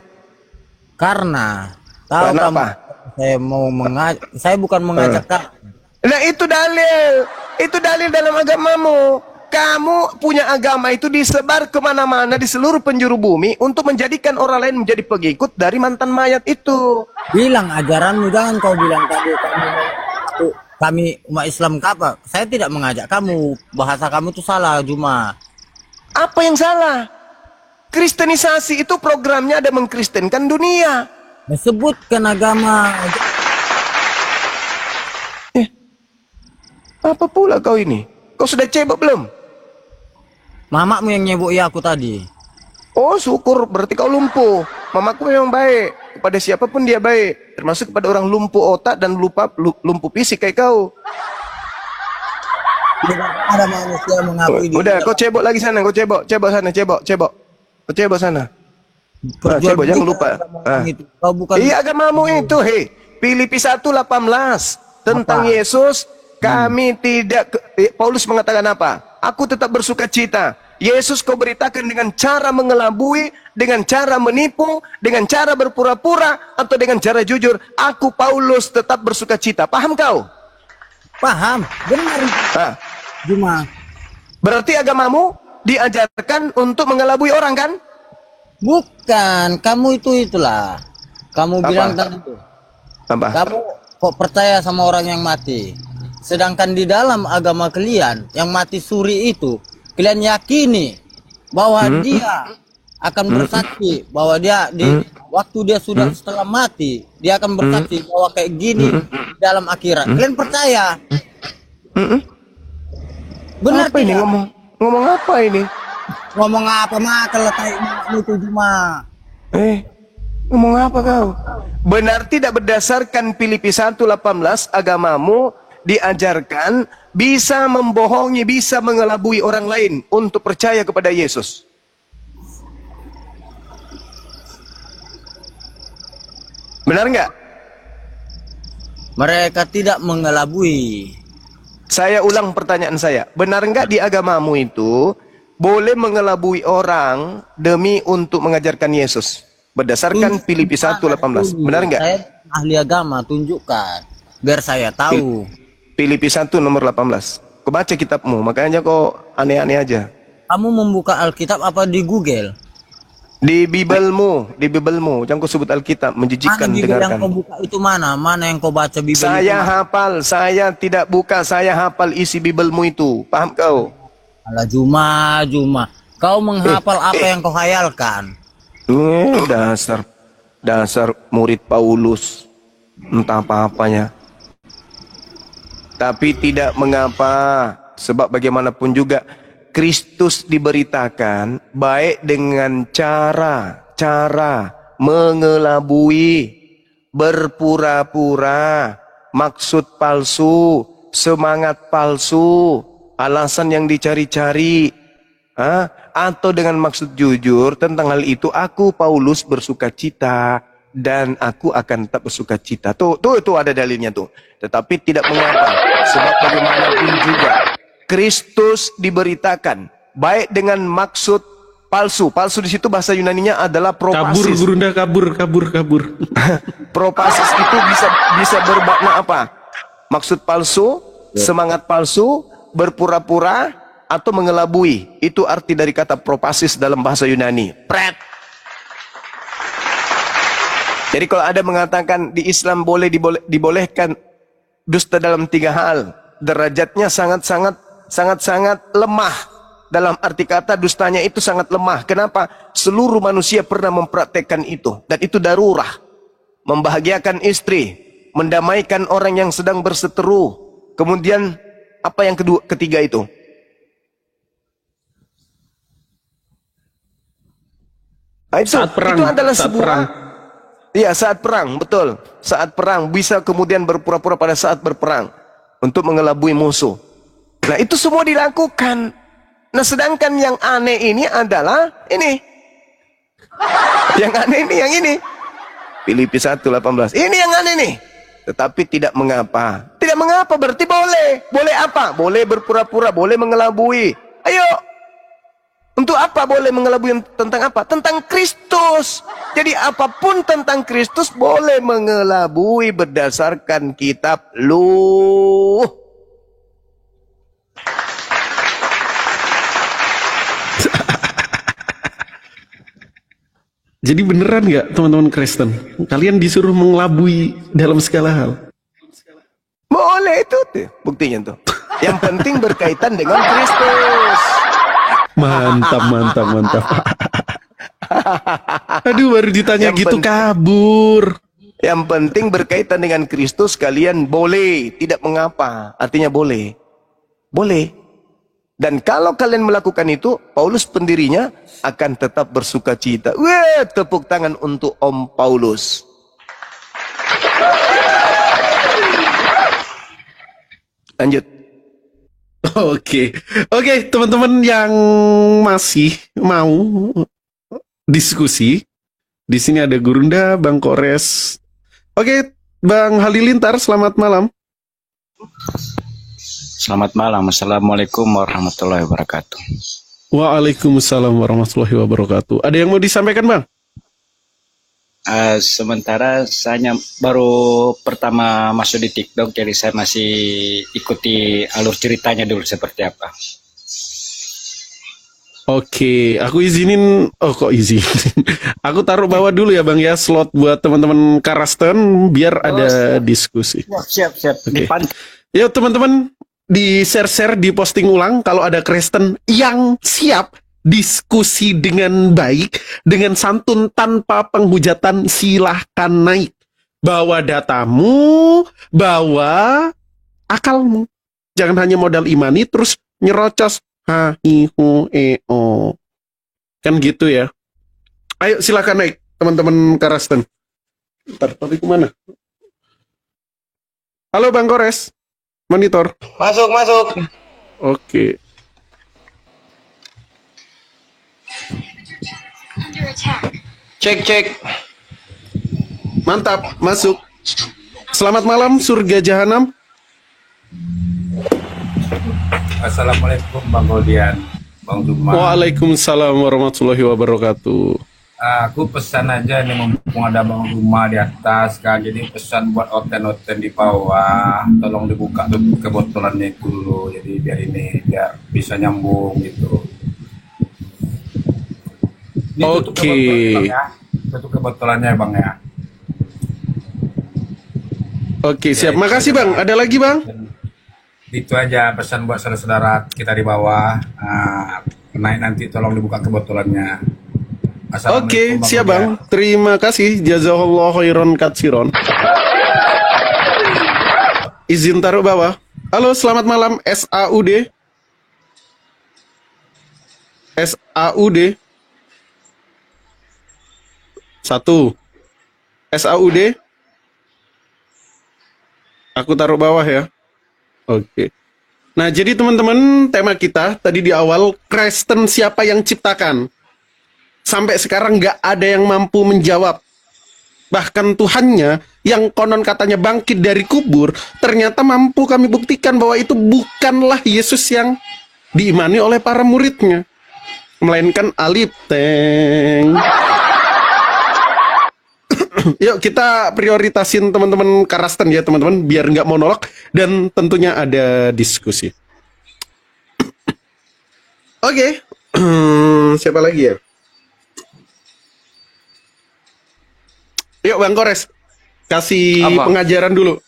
Karena tahu Karena kamu, apa? saya bukan mengajak kamu. Nah itu dalil dalam agamamu. Kamu punya agama itu disebar kemana-mana di seluruh penjuru bumi untuk menjadikan orang lain menjadi pengikut dari mantan mayat itu. Bilang ajaranmu, jangan kau bilang tadi kami umat Islam apa? Saya tidak mengajak kamu. Bahasa kamu itu salah, Juma. Apa yang salah? Kristenisasi itu programnya ada mengkristenkan dunia. Sebutkan agama. Apa pula kau ini? Kau sudah cebok belum? Mamakmu yang nyebok aku tadi. Oh syukur, berarti kau lumpuh. Mamaku memang baik. Kepada siapapun dia baik. Termasuk kepada orang lumpuh otak dan lumpuh fisik kayak kau. Tidak ada manusia mengakui diri. Udah, kau cebok lagi sana. Kau cebok sana, cebok. Kau cebok sana. Cebok, jangan lupa. Kau bukan. Iya agamamu itu, Filipi 1:18 tentang Yesus. Kami tidak. Paulus mengatakan apa? Aku tetap bersuka cita. Yesus kau beritakan dengan cara mengelabui, dengan cara menipu, dengan cara berpura-pura, atau dengan cara jujur. Aku Paulus tetap bersuka cita. Paham kau? Paham, benar. Cuma berarti agamamu diajarkan untuk mengelabui orang, kan? Bukan, kamu itulah. Kamu bilang tadi itu. Apa? Kamu kok percaya sama orang yang mati? Sedangkan di dalam agama kalian yang mati suri itu, kalian yakini bahwa dia akan bersaksi bahwa dia di waktu dia sudah setelah mati, dia akan bersaksi bahwa kayak gini dalam akhirat. Kalian percaya? Benar apa ini ngomong apa ini? Ngomong apa mah kalau itu cuma ngomong apa kau? Benar tidak berdasarkan Filipi 1:18 agamamu diajarkan bisa membohongi, bisa mengelabui orang lain untuk percaya kepada Yesus. Benar nggak? Mereka tidak mengelabui. Saya ulang pertanyaan saya. Benar nggak di agamamu itu boleh mengelabui orang demi untuk mengajarkan Yesus? Berdasarkan Filipi 1:18. Benar nggak? Saya ahli agama, tunjukkan biar saya tahu. Filipi 1 nomor 18. Kau baca kitabmu, makanya kau aneh-aneh aja. Kamu membuka Alkitab apa di Google? Di Bibelmu, jangan kau sebut Alkitab, menjijikkan, Mana Bibel dengarkan. yang kau buka itu mana? Mana yang kau baca Bibel? Saya hafal, saya tidak buka, saya hafal isi Bibelmu itu. Paham kau? Alah Juma. Kau menghafal apa yang kau hayalkan? Dasar murid Paulus. Entah apa-apanya. Tapi tidak mengapa, sebab bagaimanapun juga Kristus diberitakan baik dengan cara mengelabui, berpura-pura, maksud palsu, semangat palsu, alasan yang dicari-cari. Atau dengan maksud jujur tentang hal itu, aku Paulus bersuka cita dan aku akan tetap bersuka cita. Tuh ada dalilnya tuh. Tetapi tidak mengapa, sebab bagaimanapun juga Kristus diberitakan baik dengan maksud palsu. Palsu di situ bahasa Yunaninya adalah propasis. Kabur. Propasis itu bisa bermakna apa? Maksud palsu, semangat palsu, berpura-pura, atau mengelabui. Itu arti dari kata propasis dalam bahasa Yunani. Pret. Jadi kalau ada mengatakan di Islam dibolehkan dusta dalam 3 hal, derajatnya sangat-sangat lemah. Dalam arti kata dustanya itu sangat lemah. Kenapa? Seluruh manusia pernah mempraktekkan itu, dan itu darurah. Membahagiakan istri, mendamaikan orang yang sedang berseteru. Kemudian apa yang ketiga itu? Saat perang. Itu adalah sebuah. Iya, saat perang, betul. Saat perang bisa kemudian berpura-pura pada saat berperang untuk mengelabui musuh. Nah, itu semua dilakukan. Nah, sedangkan yang aneh ini adalah ini. Yang aneh ini yang ini. Filipi 1:18. Ini yang aneh nih. Tetapi tidak mengapa. Tidak mengapa berarti boleh. Boleh apa? Boleh berpura-pura, boleh mengelabui. Ayo. Untuk apa boleh mengelabui tentang apa? Tentang Kristus. Jadi apapun tentang Kristus boleh mengelabui berdasarkan kitab lu. Jadi beneran nggak teman-teman Kristen? Kalian disuruh mengelabui dalam segala hal? Boleh itu tuh, buktinya tuh. Yang penting berkaitan dengan Kristus. Mantap. Aduh, baru ditanya Yang gitu kabur. Yang penting berkaitan dengan Kristus, kalian boleh, tidak mengapa. Artinya boleh. Boleh. Dan kalau kalian melakukan itu, Paulus pendirinya akan tetap bersuka cita. Wah, tepuk tangan untuk Om Paulus. Lanjut. Oke, teman-teman yang masih mau diskusi, di sini ada Gurunda, Bang Kores. Oke, Bang Halilintar, selamat malam. Selamat malam. Assalamualaikum warahmatullahi wabarakatuh. Waalaikumsalam warahmatullahi wabarakatuh. Ada yang mau disampaikan, Bang? Sementara saya baru pertama masuk di TikTok, jadi saya masih ikuti alur ceritanya dulu seperti apa. Oke, aku izinin. Oh, kok izin? Aku taruh bawah dulu ya, Bang, ya, slot buat teman-teman Karasten biar ada diskusi. Siap. Okay. Yuk teman-teman, di share-share, di posting ulang kalau ada Kristen yang siap diskusi dengan baik, dengan santun tanpa penghujatan, silahkan naik. Bawa datamu, bawa akalmu. Jangan hanya modal imani terus nyerocos ha hi hu e o. Kan gitu ya. Ayo silahkan naik teman-teman Karasten. Ntar tadi kemana? Halo Bang Kores, monitor. Masuk. Oke. Cek. Mantap, masuk. Selamat malam, surga jahanam. Assalamualaikum Bang Godian, Bang Zuma. Waalaikumsalam warahmatullahi wabarakatuh. Aku pesan aja nih, mumpung ada Bang Zuma di atas, Kak. Jadi pesan buat oten-oten di bawah, tolong dibuka tuh kebotolannya itu dulu. Jadi biar bisa nyambung gitu. Oke. Tutup kebotolannya Bang ya. Oke, siap. Makasih Bang. Ada lagi Bang? Itu aja pesan buat saudara-saudara kita di bawah. Naik nanti tolong dibuka kebotolannya. Oke, siap Bang. Terima kasih. Jazakallahu khairan katsiron. Izin taruh bawah. Halo, selamat malam SAUD. SAUD. 1. SAUD. Aku taruh bawah ya. Oke. Nah, jadi teman-teman, tema kita tadi di awal, Kristen siapa yang ciptakan? Sampai sekarang nggak ada yang mampu menjawab. Bahkan Tuhannya yang konon katanya bangkit dari kubur, ternyata mampu kami buktikan bahwa itu bukanlah Yesus yang diimani oleh para muridnya, melainkan Alip Teng. Yuk kita prioritasin teman-teman Karasten ya teman-teman, biar nggak monolog dan tentunya ada diskusi. Oke. Siapa lagi ya? Yuk Bang Kores, kasih Apa? pengajaran dulu.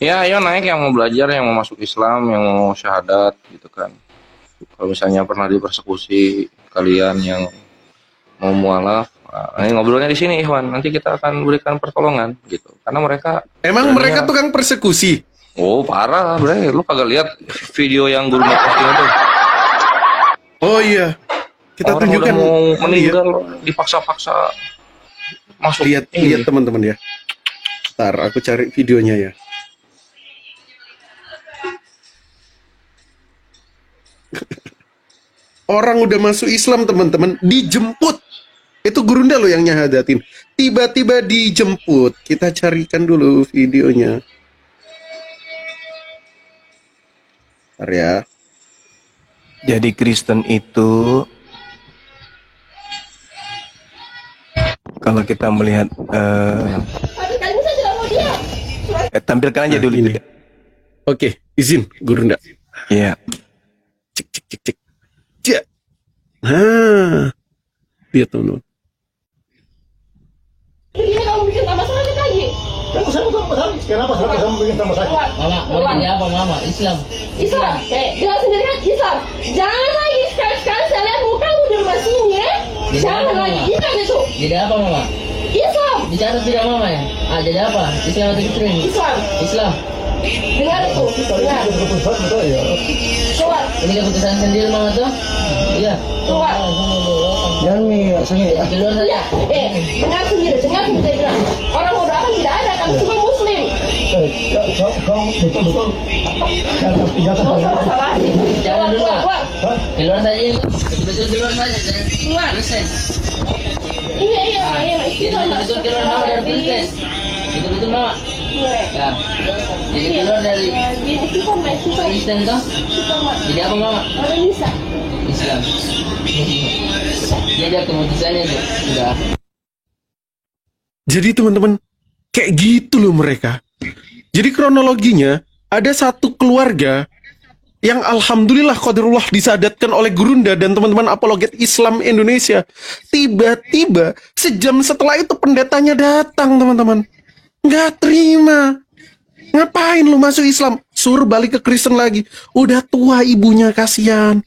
Ya, ayo naik yang mau belajar, yang mau masuk Islam, yang mau syahadat gitu kan. Kalau misalnya pernah dipersekusi, kalian yang mau mualaf, nah, ini ngobrolnya di sini Ikhwan. Nanti kita akan berikan pertolongan gitu. Karena mereka Emang mereka tukang persekusi? Oh, parah, bre. Lu kagak lihat video yang guru posting itu? Oh iya. Kita Orang tunjukkan. udah mau Iya. meninggal, dipaksa-paksa masuk. Lihat teman-teman ya. Ntar aku cari videonya ya. Orang udah masuk Islam teman-teman, dijemput. Itu gurunda lo yang nyahadatin. Tiba-tiba dijemput. Kita carikan dulu videonya. Ntar ya. Jadi Kristen itu kalau kita melihat tampilkan aja dulu ini. Oke, izin gurunda. Iya. Cek cek cek cek. Cek. Nah. Lihat teman-teman. Ini kamu bikin tambah sakit lagi. Kenapa kamu bikin tambah sakit? Mama, mau jadi apa mama? Islam. Islam. Bilang sendiri kan Islam. Jangan lagi sekali-sekali saya lihat mukamu di rumah sini ya. Jangan lagi Islam itu. Jadi apa mama? Islam. Bicara tidak mama ya? Jadi apa? Islam atau Kristen? Islam. Islam. Dengar itu. Dengar. Keluar. Ini keputusan sendiri mama tuh? Iya. Keluar. Jangan nih, keluar saja. Dengar sendiri, dengar kita bilang. Orang muda kan tidak ada, kami semua Muslim. Betul. Jangan dulu. Keluar saja. Betul keluar saja. Keluar. Iya. Betul keluar mama dari Pilpres. Betul mama. Ya. Jadi keluar dari Kristen toh? Jadi apa mama? Islam. Jadi keputusannya tuh sudah. Jadi teman-teman, kayak gitu loh mereka. Jadi kronologinya, ada satu keluarga yang alhamdulillah qadarullah disadatkan oleh gurunda dan teman-teman apologet Islam Indonesia. Tiba-tiba sejam setelah itu pendetanya datang teman-teman. Nggak terima. Ngapain lu masuk Islam? Suruh balik ke Kristen lagi. Udah tua ibunya, kasihan.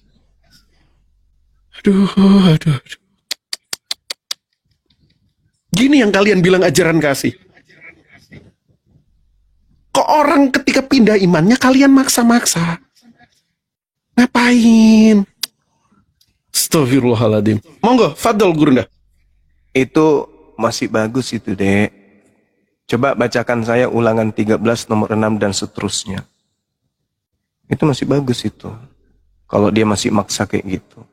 Aduh. Gini yang kalian bilang ajaran kasih. Kok orang ketika pindah imannya kalian maksa-maksa? Ngapain? Astagfirullahaladzim. Monggo, Fadol Gurunda. Itu masih bagus itu, Dek. Coba bacakan saya ulangan 13 nomor 6 dan seterusnya. Itu masih bagus itu. Kalau dia masih maksa kayak gitu.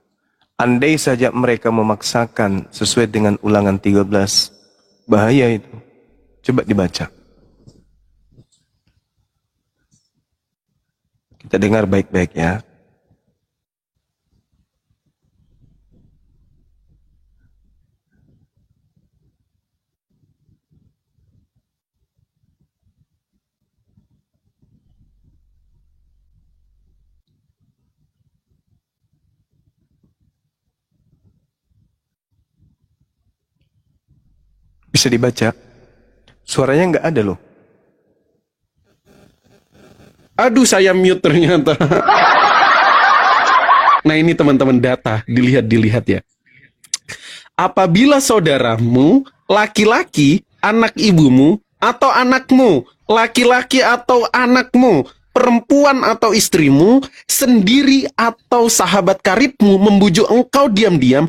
Andai saja mereka memaksakan sesuai dengan ulangan 13, bahaya itu. Coba dibaca. Kita dengar baik-baik ya. Bisa dibaca. Suaranya nggak ada loh. Aduh, saya mute ternyata. Nah ini teman-teman data, dilihat ya. Apabila saudaramu, laki-laki, anak ibumu, atau anakmu, laki-laki atau anakmu, perempuan atau istrimu, sendiri atau sahabat karibmu membujuk engkau diam-diam,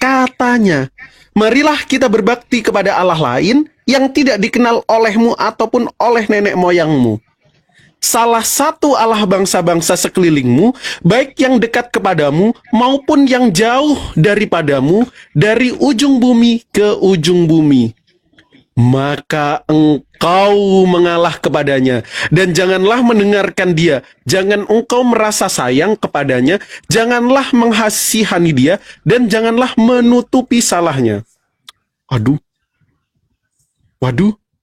katanya, marilah kita berbakti kepada Allah lain yang tidak dikenal olehmu ataupun oleh nenek moyangmu. salah satu Allah bangsa-bangsa sekelilingmu, baik yang dekat kepadamu maupun yang jauh daripadamu, dari ujung bumi ke ujung bumi. Maka engkau mengalah kepadanya, dan janganlah mendengarkan dia. Jangan engkau merasa sayang kepadanya, janganlah menghasihani dia, dan janganlah menutupi salahnya. Waduh.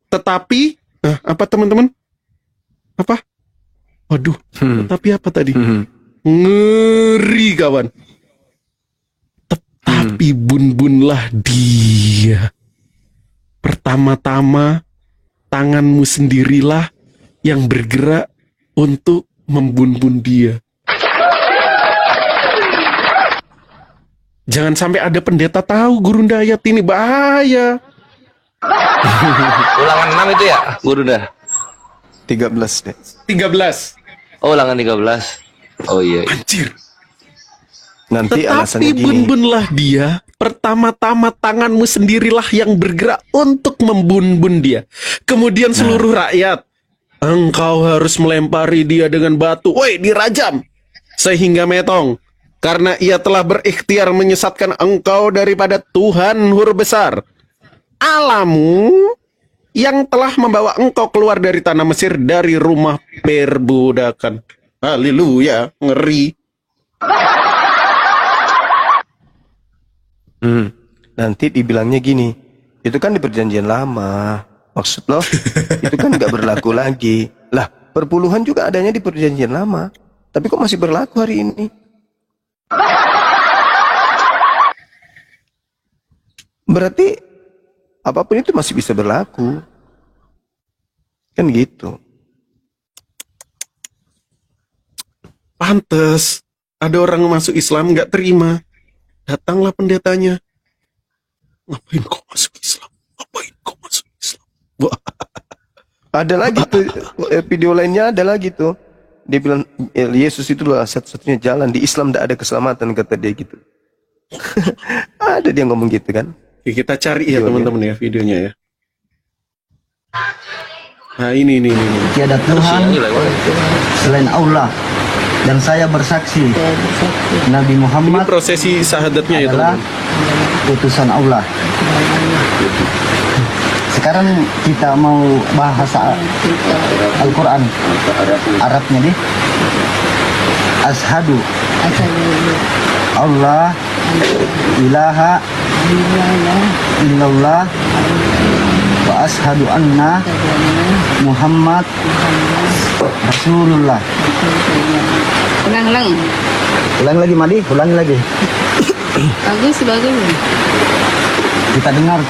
Tetapi, apa teman-teman? Apa? Waduh, tetapi apa tadi? Ngeri kawan. Tetapi bun-bunlah dia. Pertama-tama, tanganmu sendirilah yang bergerak untuk membun-bun dia. Jangan sampai ada pendeta tahu Gurunda ayat ini, bahaya. Ulangan 6 itu ya, Gurunda? 13 deh. 13. Oh, ulangan 13. Oh iya. Anjir. Nanti alasannya Tetapi gini. bun-bunlah dia, pertama-tama tanganmu sendirilah yang bergerak untuk membun-bun dia. Kemudian seluruh rakyat, engkau harus melempari dia dengan batu. Woi, dirajam. Sehingga metong. Karena ia telah berikhtiar menyesatkan engkau daripada Tuhan huruf besar, Allahmu, yang telah membawa engkau keluar dari tanah Mesir, dari rumah perbudakan. Haleluya, ngeri. Nanti dibilangnya gini, itu kan di perjanjian lama. Maksud lo, itu kan nggak berlaku lagi. Lah, perpuluhan juga adanya di perjanjian lama. Tapi kok masih berlaku hari ini? Berarti apapun itu masih bisa berlaku. Kan gitu. Pantes ada orang masuk Islam nggak terima. Datanglah pendetanya. Ngapain kau masuk Islam? Ngapain kau masuk Islam? Wah. Ada lagi tuh, video lainnya ada lagi tuh. Dia bilang, Yesus itulah satu-satunya jalan. Di Islam tidak ada keselamatan, kata dia gitu. Ada dia ngomong gitu kan. Oke, kita cari ya teman-teman ya videonya ya. Nah ini. Tiada Tuhan selain Allah, dan saya bersaksi Nabi Muhammad ini prosesi syahadatnya ya adalah teman-teman. utusan Allah. Sekarang kita mau bahasa Al-Quran Arabnya nih. Ashadu Allah ilaha illallah wa ashadu anna Muhammad Rasulullah. Ulang lagi Madi, ulangi lagi. Bagus. Kita dengar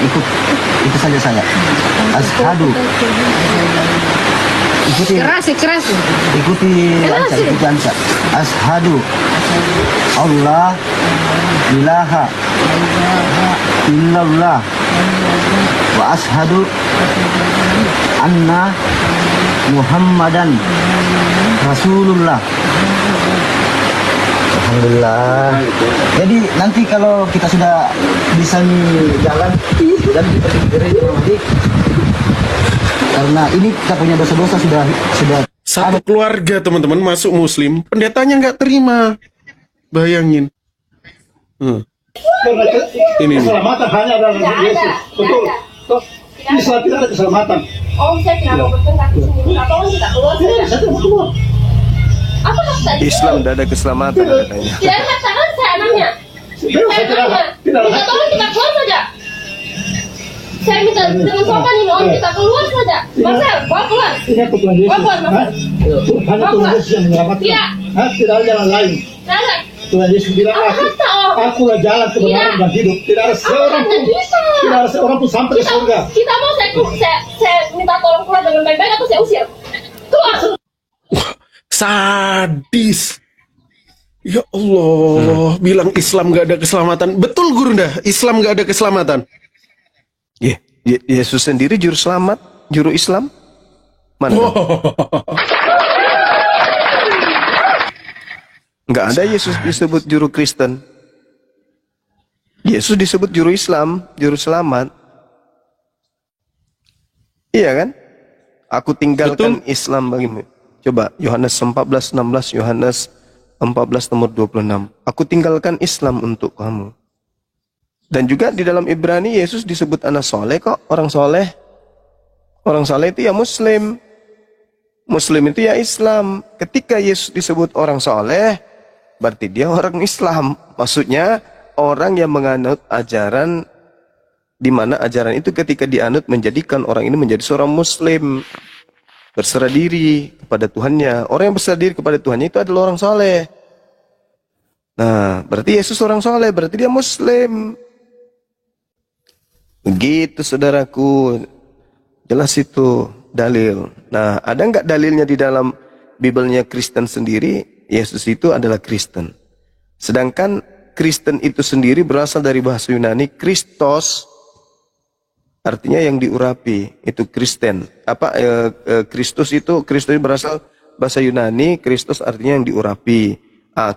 ikut saja saya. Ashadu. Keras. Ikuti lancar. Ashadu Allah ilaha illallah wa ashadu anna Muhammadan Rasulullah. Alhamdulillah. Jadi nanti kalau kita sudah bisa jalan dan kita pikir nanti, karena ini kita punya dosa-dosa sudah. Satu keluarga teman-teman masuk Muslim, pendetanya nggak terima. Bayangin. Ini. Keselamatan hanya dalam Yesus. Betul. Islam tidak ada keselamatan. Om, saya kenapa bertengkar di sini? Tolong kita keluar saja. Saya tidak keluar. Apa maksudnya? Islam tidak ada keselamatan katanya. Tidak katakan saya anaknya. Kita tolong kita keluar saja. Saya minta dengan sopan ini Om, kita keluar saja. Marcel, bawa keluar. Ingat Tuhan Yesus. Bawa keluar, Marcel. Hanya Tuhan Yesus yang menyelamatkan. Tidak. Tidak ada jalan lain. Tidak. Tuhan Yesus bilang, akulah jalan kebenaran dan hidup. Tidak ada seorang pun sampai ke surga. Kita mau saya minta tolong keluar dengan baik-baik atau saya usir. Keluar. Sadis. Ya Allah, bilang Islam gak ada keselamatan. Betul Gurunda, Islam gak ada keselamatan. Yesus sendiri juru selamat, juru Islam. Mana? Nggak ada Yesus disebut juru Kristen. Yesus disebut juru Islam, juru selamat. Iya kan? Aku tinggalkan Islam bagimu. Coba Yohanes 14:16, Yohanes 14 nomor 26. Aku tinggalkan Islam untuk kamu. Dan juga di dalam Ibrani Yesus disebut anak soleh kok, orang soleh. Orang soleh itu ya Muslim. Muslim itu ya Islam. Ketika Yesus disebut orang soleh, berarti dia orang Islam. Maksudnya orang yang menganut ajaran, di mana ajaran itu ketika dianut menjadikan orang ini menjadi seorang Muslim, berserah diri kepada Tuhannya. Orang yang berserah diri kepada Tuhannya itu adalah orang soleh. Nah, berarti Yesus orang soleh, berarti dia Muslim. Begitu saudaraku, jelas itu dalil. Nah, ada nggak dalilnya di dalam Bibelnya Kristen sendiri? Yesus itu adalah Kristen. Sedangkan Kristen itu sendiri berasal dari bahasa Yunani Kristos, artinya yang diurapi, itu Kristen. Kristus itu berasal bahasa Yunani, Kristus artinya yang diurapi.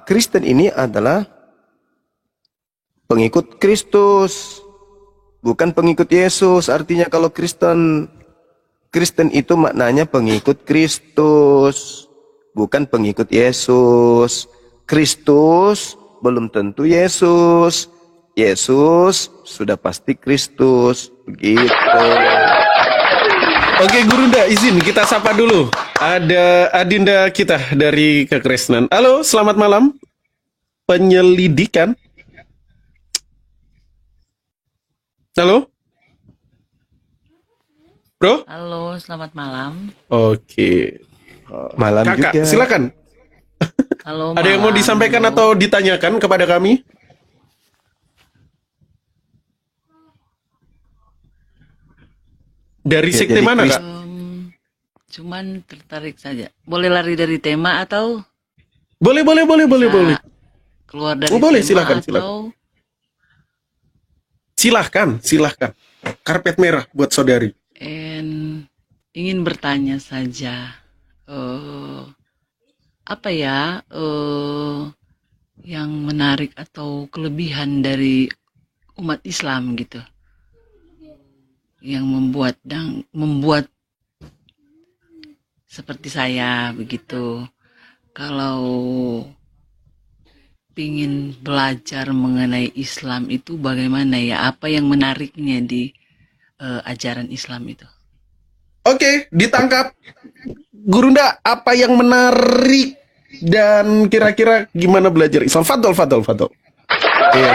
Kristen ini adalah pengikut Kristus, bukan pengikut Yesus. Artinya kalau Kristen itu maknanya pengikut Kristus, bukan pengikut Yesus. Kristus belum tentu Yesus. Yesus sudah pasti Kristus. Begitu. Oke, Gurunda, izin kita sapa dulu. Ada adinda kita dari kekristenan. Halo, selamat malam. Penyelidikan. Halo? Bro? Halo, selamat malam. Oke. Malam Kakak, juga. silakan. Halo, Ada yang mau disampaikan atau ditanyakan kepada kami? Dari sekte mana, Kak? Cuman tertarik saja. Boleh lari dari tema atau? Boleh. Keluar dari boleh, tema silakan. Silahkan. Karpet merah buat saudari. Ingin bertanya saja, apa ya yang menarik atau kelebihan dari umat Islam gitu, yang membuat seperti saya begitu, kalau pingin belajar mengenai Islam itu bagaimana ya, apa yang menariknya di ajaran Islam itu? Oke, ditangkap. Gurunda, apa yang menarik dan kira-kira gimana belajar Islam? Fadol. Iya.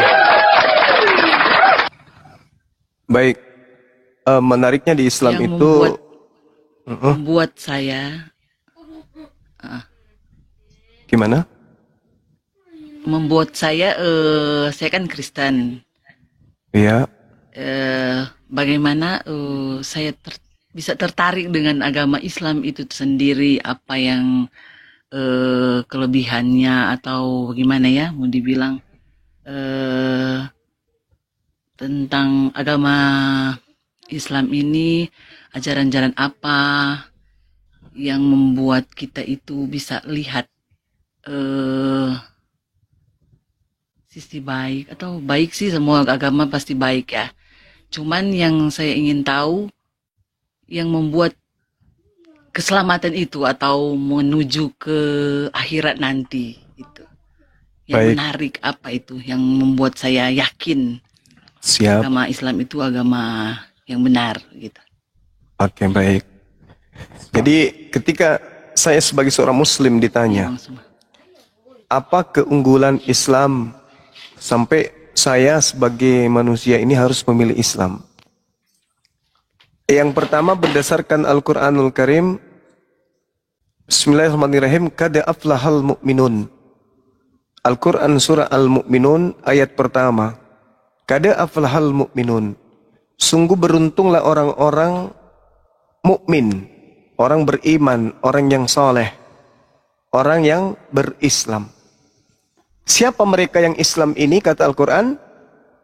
Baik. Menariknya di Islam yang itu membuat saya gimana? Membuat saya kan Kristen. Iya. Bagaimana saya bisa tertarik dengan agama Islam itu sendiri, apa yang kelebihannya atau bagaimana ya mau dibilang tentang agama Islam ini, ajaran-ajaran apa yang membuat kita itu bisa lihat sisi baik, atau baik sih, semua agama pasti baik ya. Cuman yang saya ingin tahu, yang membuat keselamatan itu atau menuju ke akhirat nanti itu, yang Baik. menarik apa itu, yang membuat saya yakin Siap. agama Islam itu agama yang benar gitu. Oke, baik. Jadi ketika saya sebagai seorang Muslim ditanya, apa keunggulan Islam sampai saya sebagai manusia ini harus memilih Islam? Yang pertama berdasarkan Al-Quranul Karim, Bismillahirrahmanirrahim, Qad aflahal mu'minun. Al-Quran surah Al-Mu'minun ayat pertama. Qad aflahal mu'minun. Sungguh beruntunglah orang-orang mukmin, orang beriman, orang yang soleh, orang yang berislam. Siapa mereka yang Islam ini, kata Al-Quran?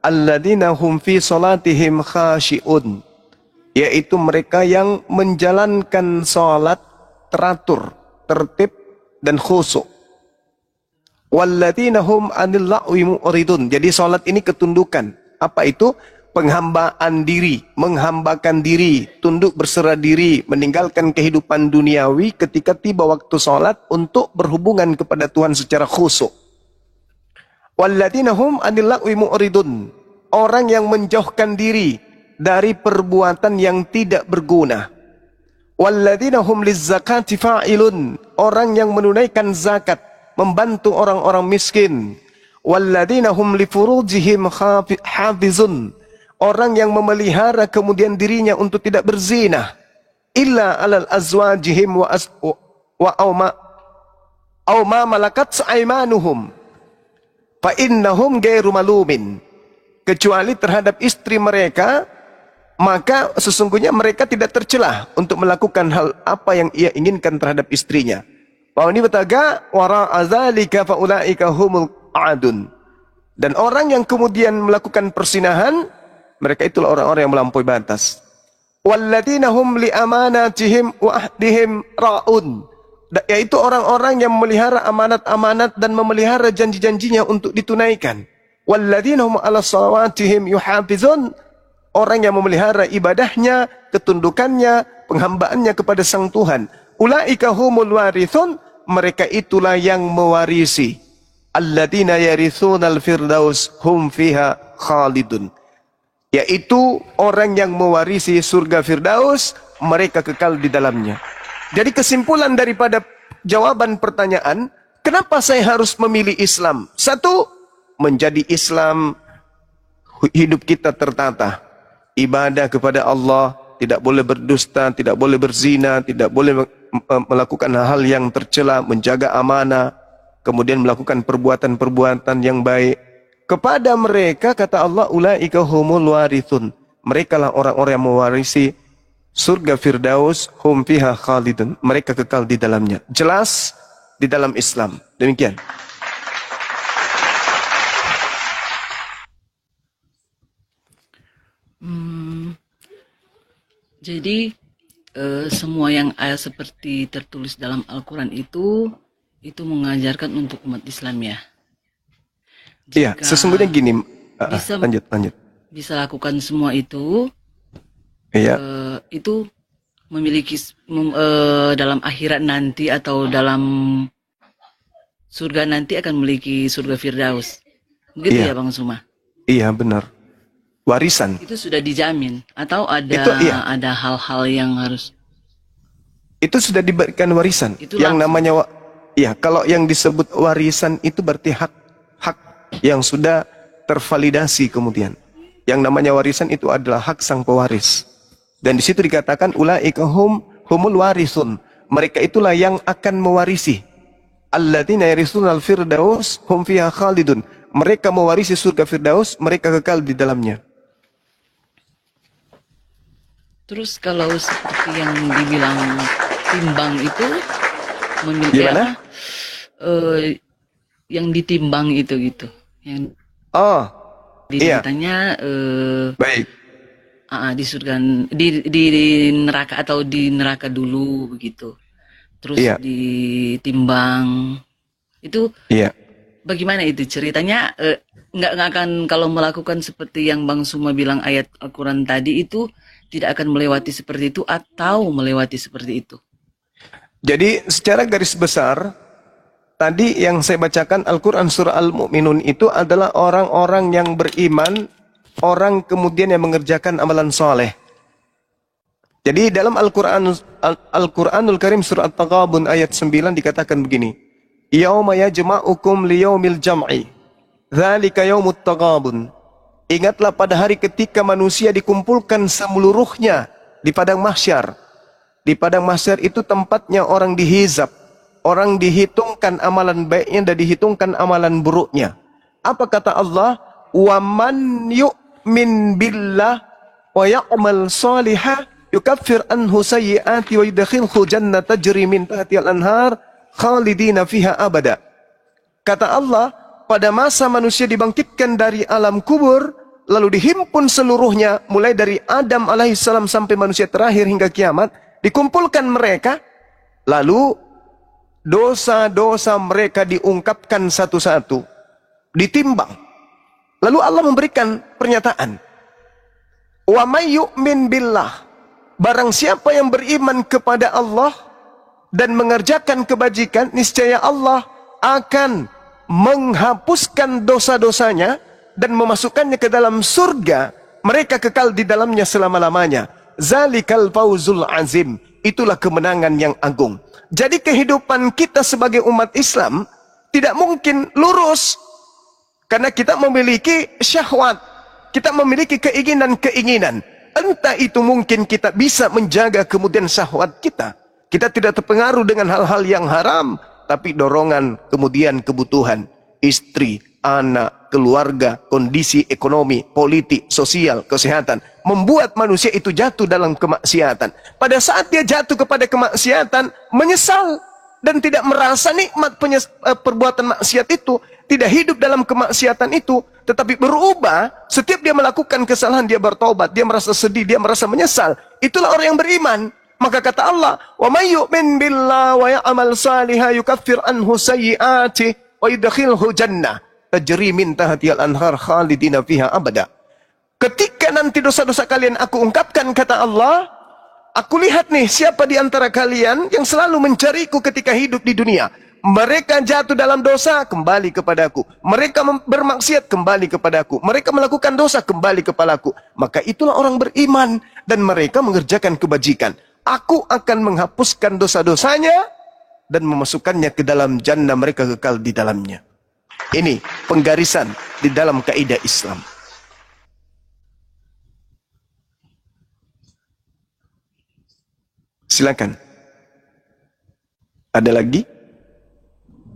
Alladzina hum fi salatihim khashi'un. Yaitu mereka yang menjalankan salat teratur, tertib, dan khusyuk. Walladzina hum anil la'wi mu'ridun. Jadi salat ini ketundukan. Apa itu? penghambaan diri, menghambakan diri, tunduk berserah diri, meninggalkan kehidupan duniawi ketika tiba waktu sholat untuk berhubungan kepada Tuhan secara khusyuk. Walladzina hum 'anil lagwi mu'ridun, orang yang menjauhkan diri dari perbuatan yang tidak berguna. Walladzina hum lizzakati fa'ilun, orang yang menunaikan zakat, membantu orang-orang miskin. Walladzina hum li furujihim hafizun, orang yang memelihara kemudian dirinya untuk tidak berzina. Illa alal azwajihim wa aw ma malakat aymanuhum fa innahum ghairu malumin, kecuali terhadap istri mereka, maka sesungguhnya mereka tidak tercelah untuk melakukan hal apa yang ia inginkan terhadap istrinya. Wa ini bataga wara azalika fa ulaika humul adun, dan orang yang kemudian melakukan persinahan, mereka itulah orang-orang yang melampaui batas. Walladzina hum li amanatihim wa ahdihim ra'un, yaitu orang-orang yang memelihara amanat-amanat dan memelihara janji-janjinya untuk ditunaikan. Walladzina hum 'ala salawatihim yuhafizun, orang yang memelihara ibadahnya, ketundukannya, penghambaannya kepada Sang Tuhan. Ulaika humul warithun, mereka itulah yang mewarisi. Alladzina yarithunal firdaus hum fiha khalidun, yaitu orang yang mewarisi surga Firdaus, mereka kekal di dalamnya. Jadi kesimpulan daripada jawaban pertanyaan, kenapa saya harus memilih Islam? Satu, menjadi Islam, hidup kita tertata, ibadah kepada Allah, tidak boleh berdusta, tidak boleh berzina, tidak boleh melakukan hal yang tercela, menjaga amanah, kemudian melakukan perbuatan-perbuatan yang baik. Kepada mereka, kata Allah, ulaika humul warithun, mereka lah orang-orang yang mewarisi surga Firdaus, hum fiha khalidun, mereka kekal di dalamnya. Jelas di dalam Islam. Demikian. Jadi semua yang seperti tertulis dalam Al-Quran itu mengajarkan untuk umat Islam ya. Iya, sesungguhnya gini, lanjut. Bisa lakukan semua itu, iya. Itu memiliki dalam akhirat nanti atau dalam surga nanti akan memiliki surga Firdaus. Begitu Iya. ya Bang Suma? Iya, benar. Warisan. Itu sudah dijamin atau ada Itu, iya. ada hal-hal yang harus Itu sudah diberikan warisan. Itu yang langsung. namanya iya, kalau yang disebut warisan itu berarti hak yang sudah tervalidasi kemudian. Yang namanya warisan itu adalah hak sang pewaris. Dan di situ dikatakan ulaika humul warisun. Mereka itulah yang akan mewarisi. Alladzina yarisunal firdaus hum fiha khalidun. Mereka mewarisi surga Firdaus, mereka kekal di dalamnya. Terus kalau seperti yang dibilang timbang itu memiliki Gimana? yang ditimbang itu gitu. Yang iya. katanya baik. Di surga di neraka atau di neraka dulu begitu. Terus Iya. ditimbang. Itu Iya. bagaimana itu ceritanya? Nggak akan kalau melakukan seperti yang Bang Suma bilang ayat Al-Quran tadi itu tidak akan melewati seperti itu atau melewati seperti itu. Jadi secara garis besar tadi yang saya bacakan Al-Quran surah Al-Mu'minun itu adalah orang-orang yang beriman, orang kemudian yang mengerjakan amalan soleh. Jadi dalam Al-Quranul Karim surah At-Taghabun ayat 9 dikatakan begini. Yauma yajma'ukum liyaumil jam'i. Dzalika yaumut taghabun. Ingatlah pada hari ketika manusia dikumpulkan seluruhnya di padang mahsyar. Di padang mahsyar itu tempatnya orang dihizab. Orang dihitungkan amalan baiknya dan dihitungkan amalan buruknya. Apa kata Allah? Wa man yu'min billah wa ya'mal salihah yukaffir anhu sayyi'ati wa yudkhilhu jannata tajri min tahtiha al-anhar khalidina fiha abada. Kata Allah, pada masa manusia dibangkitkan dari alam kubur, lalu dihimpun seluruhnya, mulai dari Adam alaihissalam sampai manusia terakhir hingga kiamat, dikumpulkan mereka, lalu dosa-dosa mereka diungkapkan satu-satu, ditimbang. Lalu Allah memberikan pernyataan. Wa may yu'min billah, barang siapa yang beriman kepada Allah dan mengerjakan kebajikan, niscaya Allah akan menghapuskan dosa-dosanya dan memasukkannya ke dalam surga. Mereka kekal di dalamnya selama-lamanya. Zalikal fawzul azim. Itulah kemenangan yang agung. Jadi kehidupan kita sebagai umat Islam tidak mungkin lurus. Karena kita memiliki syahwat. Kita memiliki keinginan-keinginan. Entah itu mungkin kita bisa menjaga kemudian syahwat kita. Kita tidak terpengaruh dengan hal-hal yang haram. Tapi dorongan, kemudian kebutuhan, istri, anak, keluarga, kondisi ekonomi, politik, sosial, kesehatan, membuat manusia itu jatuh dalam kemaksiatan. Pada saat dia jatuh kepada kemaksiatan, menyesal dan tidak merasa nikmat perbuatan maksiat itu, tidak hidup dalam kemaksiatan itu, tetapi berubah. Setiap dia melakukan kesalahan, dia bertobat, dia merasa sedih, dia merasa menyesal. Itulah orang yang beriman. Maka kata Allah, wa may yu'min billahi wa ya'mal salihan yukaffir anhu sayyi'atihi wa yudkhilhu jannah tajri min tahtiha al-anhar khalidina fiha abada. Ketika nanti dosa-dosa kalian aku ungkapkan, kata Allah, aku lihat nih siapa di antara kalian yang selalu mencariku ketika hidup di dunia. Mereka jatuh dalam dosa, kembali kepadaku. Mereka bermaksiat, kembali kepadaku. Mereka melakukan dosa, kembali kepadaku. Maka itulah orang beriman dan mereka mengerjakan kebajikan. Aku akan menghapuskan dosa-dosanya dan memasukkannya ke dalam jannah, mereka kekal di dalamnya. Ini penggarisan di dalam kaidah Islam. Silakan. Ada lagi?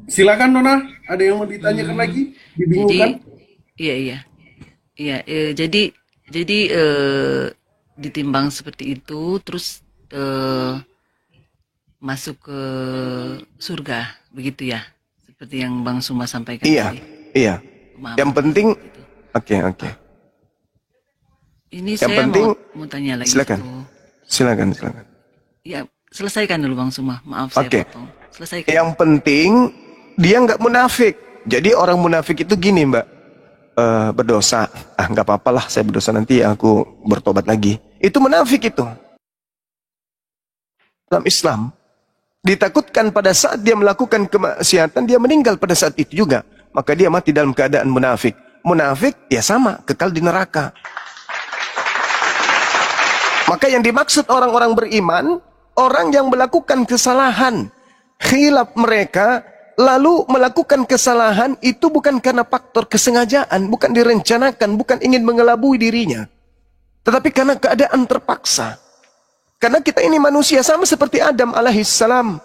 Silakan Nona, ada yang mau ditanyakan lagi? Dibingungkan? Jadi ditimbang seperti itu, terus masuk ke surga, begitu ya, seperti yang Bang Suma sampaikan tadi. Iya. Yang penting, oke. Ini yang saya penting, mau tanya lagi. Silakan. Ya, selesaikan dulu Bang Suma. Maaf saya potong. Selesaikan. Yang penting dia nggak munafik. Jadi orang munafik itu gini, Mbak, berdosa. Nggak apa-apalah, saya berdosa nanti aku bertobat lagi. Itu munafik itu. Dalam Islam ditakutkan pada saat dia melakukan kemaksiatan, dia meninggal pada saat itu juga, maka dia mati dalam keadaan munafik. Munafik ya sama, kekal di neraka. Maka yang dimaksud orang-orang beriman, orang yang melakukan kesalahan, khilaf mereka, lalu melakukan kesalahan itu bukan karena faktor kesengajaan, bukan direncanakan, bukan ingin mengelabui dirinya, tetapi karena keadaan terpaksa. Karena kita ini manusia sama seperti Adam alaihissalam.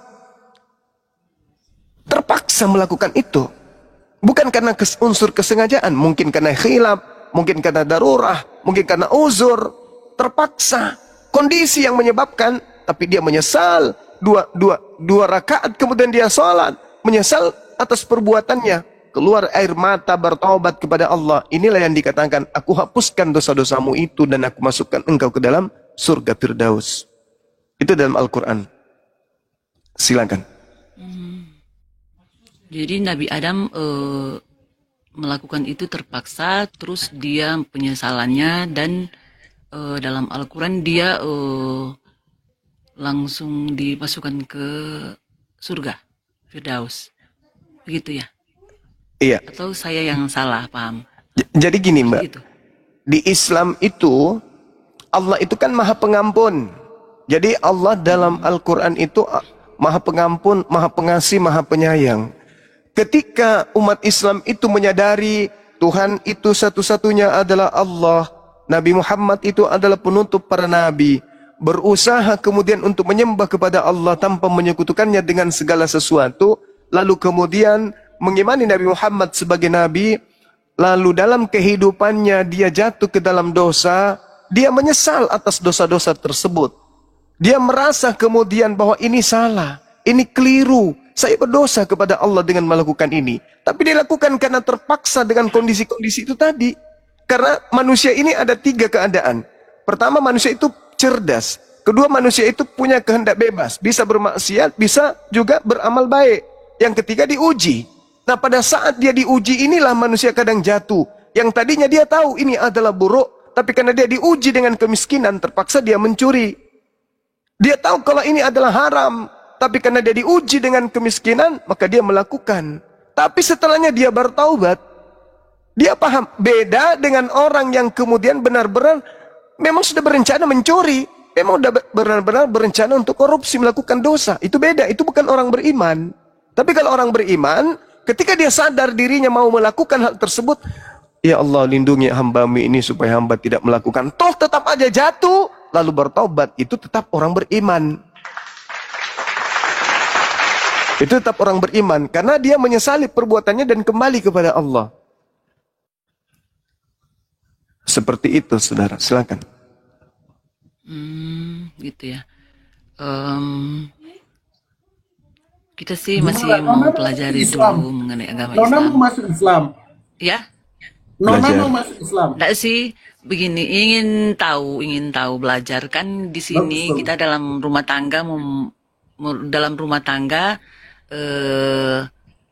Terpaksa melakukan itu. Bukan karena unsur kesengajaan. Mungkin karena khilaf. Mungkin karena darurah. Mungkin karena uzur. Terpaksa. Kondisi yang menyebabkan. Tapi dia menyesal. Dua rakaat kemudian dia sholat. Menyesal atas perbuatannya. Keluar air mata bertaubat kepada Allah. Inilah yang dikatakan. Aku hapuskan dosa-dosamu itu. Dan aku masukkan engkau ke dalam surga Firdaus. Itu dalam Al-Quran. Silakan. Jadi Nabi Adam melakukan itu terpaksa, terus dia penyesalannya, dan dalam Al-Quran dia langsung dimasukkan ke surga Firdaus. Begitu ya? Iya. Atau saya yang salah paham? Jadi gini, Mbak. Begitu. Di Islam itu Allah itu kan Maha Pengampun. Jadi Allah dalam Al-Quran itu Maha Pengampun, Maha Pengasih, Maha Penyayang. Ketika umat Islam itu menyadari Tuhan itu satu-satunya adalah Allah, Nabi Muhammad itu adalah penutup para nabi, berusaha kemudian untuk menyembah kepada Allah tanpa menyekutukannya dengan segala sesuatu, lalu kemudian mengimani Nabi Muhammad sebagai nabi, lalu dalam kehidupannya dia jatuh ke dalam dosa, dia menyesal atas dosa-dosa tersebut. Dia merasa kemudian bahwa ini salah, ini keliru, saya berdosa kepada Allah dengan melakukan ini. Tapi dia lakukan karena terpaksa dengan kondisi-kondisi itu tadi. Karena manusia ini ada 3 keadaan. Pertama, manusia itu cerdas. Kedua, manusia itu punya kehendak bebas. Bisa bermaksiat, bisa juga beramal baik. Yang ketiga, diuji. Nah, pada saat dia diuji inilah manusia kadang jatuh. Yang tadinya dia tahu ini adalah buruk, tapi karena dia diuji dengan kemiskinan, terpaksa dia mencuri. Dia tahu kalau ini adalah haram, tapi karena dia diuji dengan kemiskinan, maka dia melakukan. Tapi setelahnya dia bertaubat, dia paham. Beda dengan orang yang kemudian benar-benar memang sudah berencana mencuri, memang sudah benar-benar berencana untuk korupsi, melakukan dosa. Itu beda, itu bukan orang beriman. Tapi kalau orang beriman, ketika dia sadar dirinya mau melakukan hal tersebut, ya Allah, lindungi hamba-Mu ini supaya hamba tidak melakukan. Toh tetap aja jatuh, lalu bertobat, itu tetap orang beriman. Itu tetap orang beriman, karena dia menyesali perbuatannya dan kembali kepada Allah. Seperti itu, saudara. Silakan. Gitu ya. Kita sih masih mau pelajari dulu mengenai agama Nona Islam. mau masuk Islam. Ya? Nona mau masuk Islam. Enggak sih, begini, ingin tahu belajar kan di sini kita dalam rumah tangga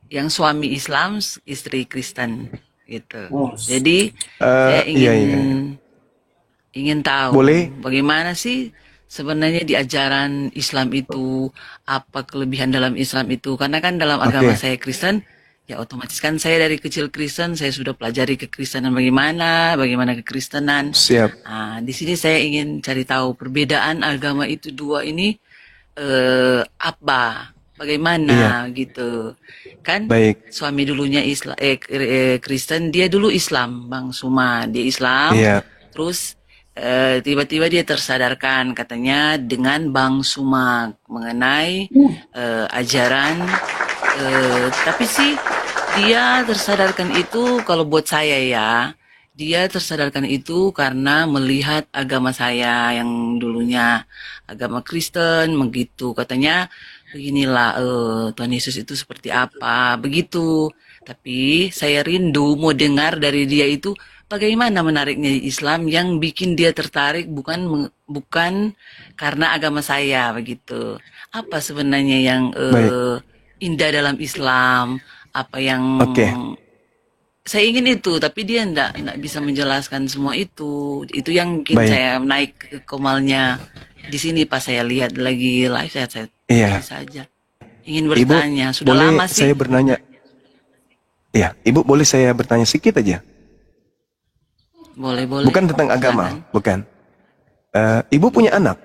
yang suami Islam, istri Kristen gitu. Jadi saya ingin tahu bagaimana sih sebenarnya di ajaran Islam itu, apa kelebihan dalam Islam itu, karena kan dalam agama saya Kristen, ya otomatis kan saya dari kecil Kristen, saya sudah pelajari kekristenan bagaimana kekristenan. Siap. Nah, di sini saya ingin cari tahu perbedaan agama itu dua ini apa, bagaimana gitu. Kan suami dulunya Kristen, dia dulu Islam, Bang Suma, dia Islam. Terus tiba-tiba dia tersadarkan katanya dengan Bang Suma mengenai ajaran, tapi sih dia tersadarkan itu, kalau buat saya ya, dia tersadarkan itu karena melihat agama saya yang dulunya agama Kristen begitu, katanya beginilah Tuhan Yesus itu seperti apa begitu. Tapi saya rindu mau dengar dari dia itu bagaimana menariknya Islam yang bikin dia tertarik, bukan karena agama saya begitu. Apa sebenarnya yang indah dalam Islam? Apa yang saya ingin itu, tapi dia enggak bisa menjelaskan semua itu. Itu yang bikin saya naik ke komalnya di sini pas saya lihat lagi live, saya saja ingin bertanya. Ibu, sudah boleh lama sih saya bertanya? Ya, Ibu boleh saya bertanya sedikit aja? Boleh. Bukan tentang agama, bukan. Ibu punya anak?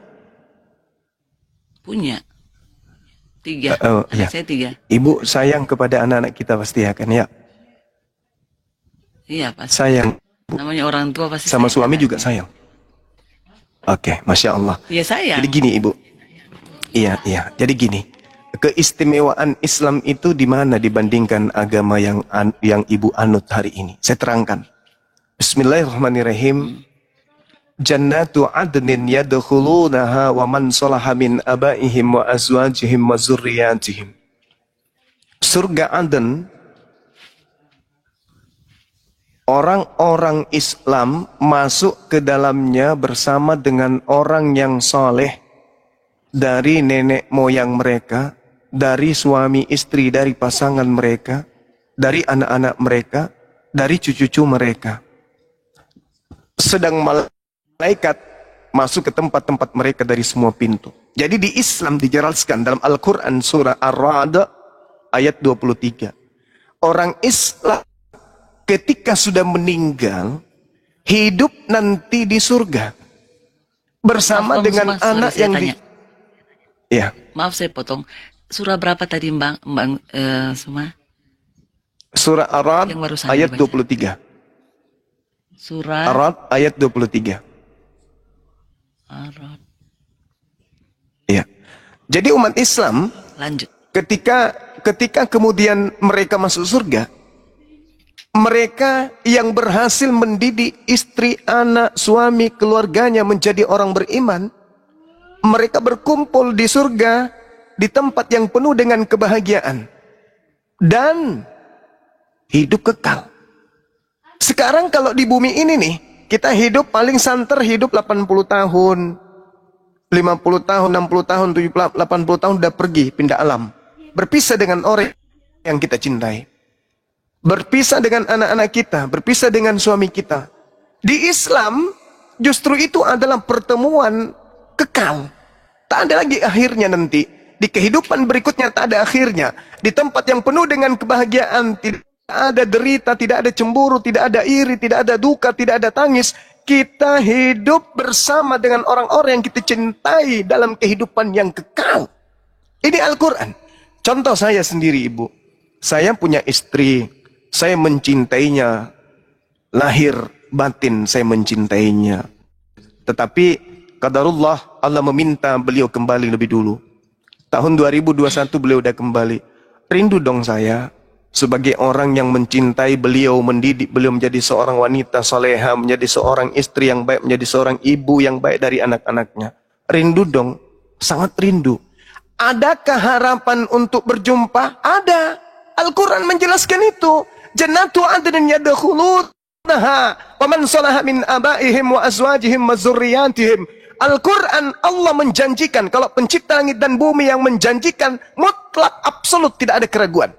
Punya. 3. Ya. Saya 3. Ibu sayang kepada anak-anak kita pasti ya kan ya? Iya pasti. Sayang. Namanya orang tua pasti. Sama suami juga sayang. Oke, Masya Allah. Iya sayang. Jadi gini Ibu. Iya. Jadi gini. Keistimewaan Islam itu di mana dibandingkan agama yang Ibu anut hari ini? Saya terangkan. Bismillahirrahmanirrahim. Jannatu adnin yadkhulunaha wa man salaha min abaihim wa azwajihim wa zurriyatihim. Surga Aden, orang-orang Islam masuk ke dalamnya bersama dengan orang yang soleh dari nenek moyang mereka, dari suami istri, dari pasangan mereka, dari anak-anak mereka, dari cucu-cucu mereka. Sedang malaikat masuk ke tempat-tempat mereka dari semua pintu. Jadi di Islam dijelaskan dalam Al-Quran surah Ar-Ra'd ayat 23. Orang Islam ketika sudah meninggal, hidup nanti di surga. Bersama dengan anak yang Ya. Maaf saya potong. Surah berapa tadi Bang Suma? Surah Ar-Ra'd ayat 23. Surah Ar-Ra'd ayat 23. Ar-Ra'd. Ya. Jadi umat Islam lanjut. Ketika kemudian mereka masuk surga, mereka yang berhasil mendidik istri, anak, suami, keluarganya menjadi orang beriman, mereka berkumpul di surga di tempat yang penuh dengan kebahagiaan dan hidup kekal. Sekarang kalau di bumi ini nih, kita hidup paling santer hidup 80 tahun, 50 tahun, 60 tahun, 70, 80 tahun udah pergi, pindah alam. Berpisah dengan orang yang kita cintai. Berpisah dengan anak-anak kita, berpisah dengan suami kita. Di Islam, justru itu adalah pertemuan kekal. Tak ada lagi akhirnya nanti. Di kehidupan berikutnya tak ada akhirnya. Di tempat yang penuh dengan kebahagiaan, tidak ada derita, tidak ada cemburu, tidak ada iri, tidak ada duka, tidak ada tangis. Kita hidup bersama dengan orang-orang yang kita cintai dalam kehidupan yang kekal. Ini Al-Quran. Contoh saya sendiri, Ibu. Saya punya istri, saya mencintainya. Lahir batin saya mencintainya. Tetapi qadarullah, Allah meminta beliau kembali lebih dulu. Tahun 2021 beliau udah kembali. Rindu dong saya sebagai orang yang mencintai beliau, mendidik beliau menjadi seorang wanita soleha, menjadi seorang istri yang baik, menjadi seorang ibu yang baik dari anak-anaknya. Rindu dong, sangat rindu. Adakah harapan untuk berjumpa? Ada. Al-Quran menjelaskan itu. Jannatu adnin yadkhulunaha wa man salaha min abaihim wa azwajihim wa dzurriyyatihim. Al-Quran, Allah menjanjikan, kalau pencipta langit dan bumi yang menjanjikan, mutlak, absolut, tidak ada keraguan.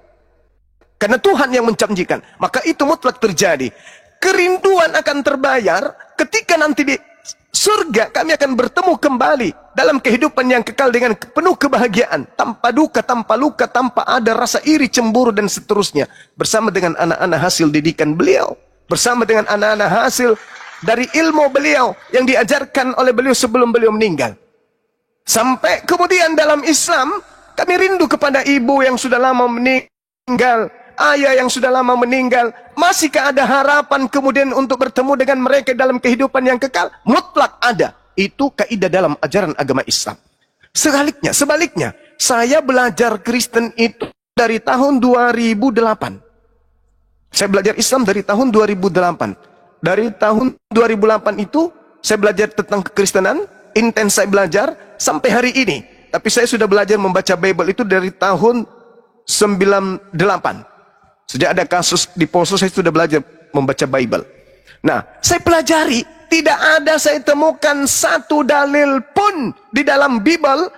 Karena Tuhan yang menjanjikan, maka itu mutlak terjadi. Kerinduan akan terbayar ketika nanti di surga kami akan bertemu kembali dalam kehidupan yang kekal dengan penuh kebahagiaan, tanpa duka, tanpa luka, tanpa ada rasa iri, cemburu, dan seterusnya. Bersama dengan anak-anak hasil didikan beliau, bersama dengan anak-anak hasil dari ilmu beliau yang diajarkan oleh beliau sebelum beliau meninggal. Sampai kemudian dalam Islam, kami rindu kepada ibu yang sudah lama meninggal, ayah yang sudah lama meninggal. Masihkah ada harapan kemudian untuk bertemu dengan mereka dalam kehidupan yang kekal? Mutlak ada. Itu kaidah dalam ajaran agama Islam. Sebaliknya, saya belajar Kristen itu dari tahun 2008. Saya belajar Islam dari tahun 2008. Dari tahun 2008 itu, saya belajar tentang kekristenan, intens saya belajar, sampai hari ini. Tapi saya sudah belajar membaca Bible itu dari tahun 98. Sejak ada kasus di Poso, saya sudah belajar membaca Bible. Nah, saya pelajari, tidak ada saya temukan satu dalil pun di dalam Bible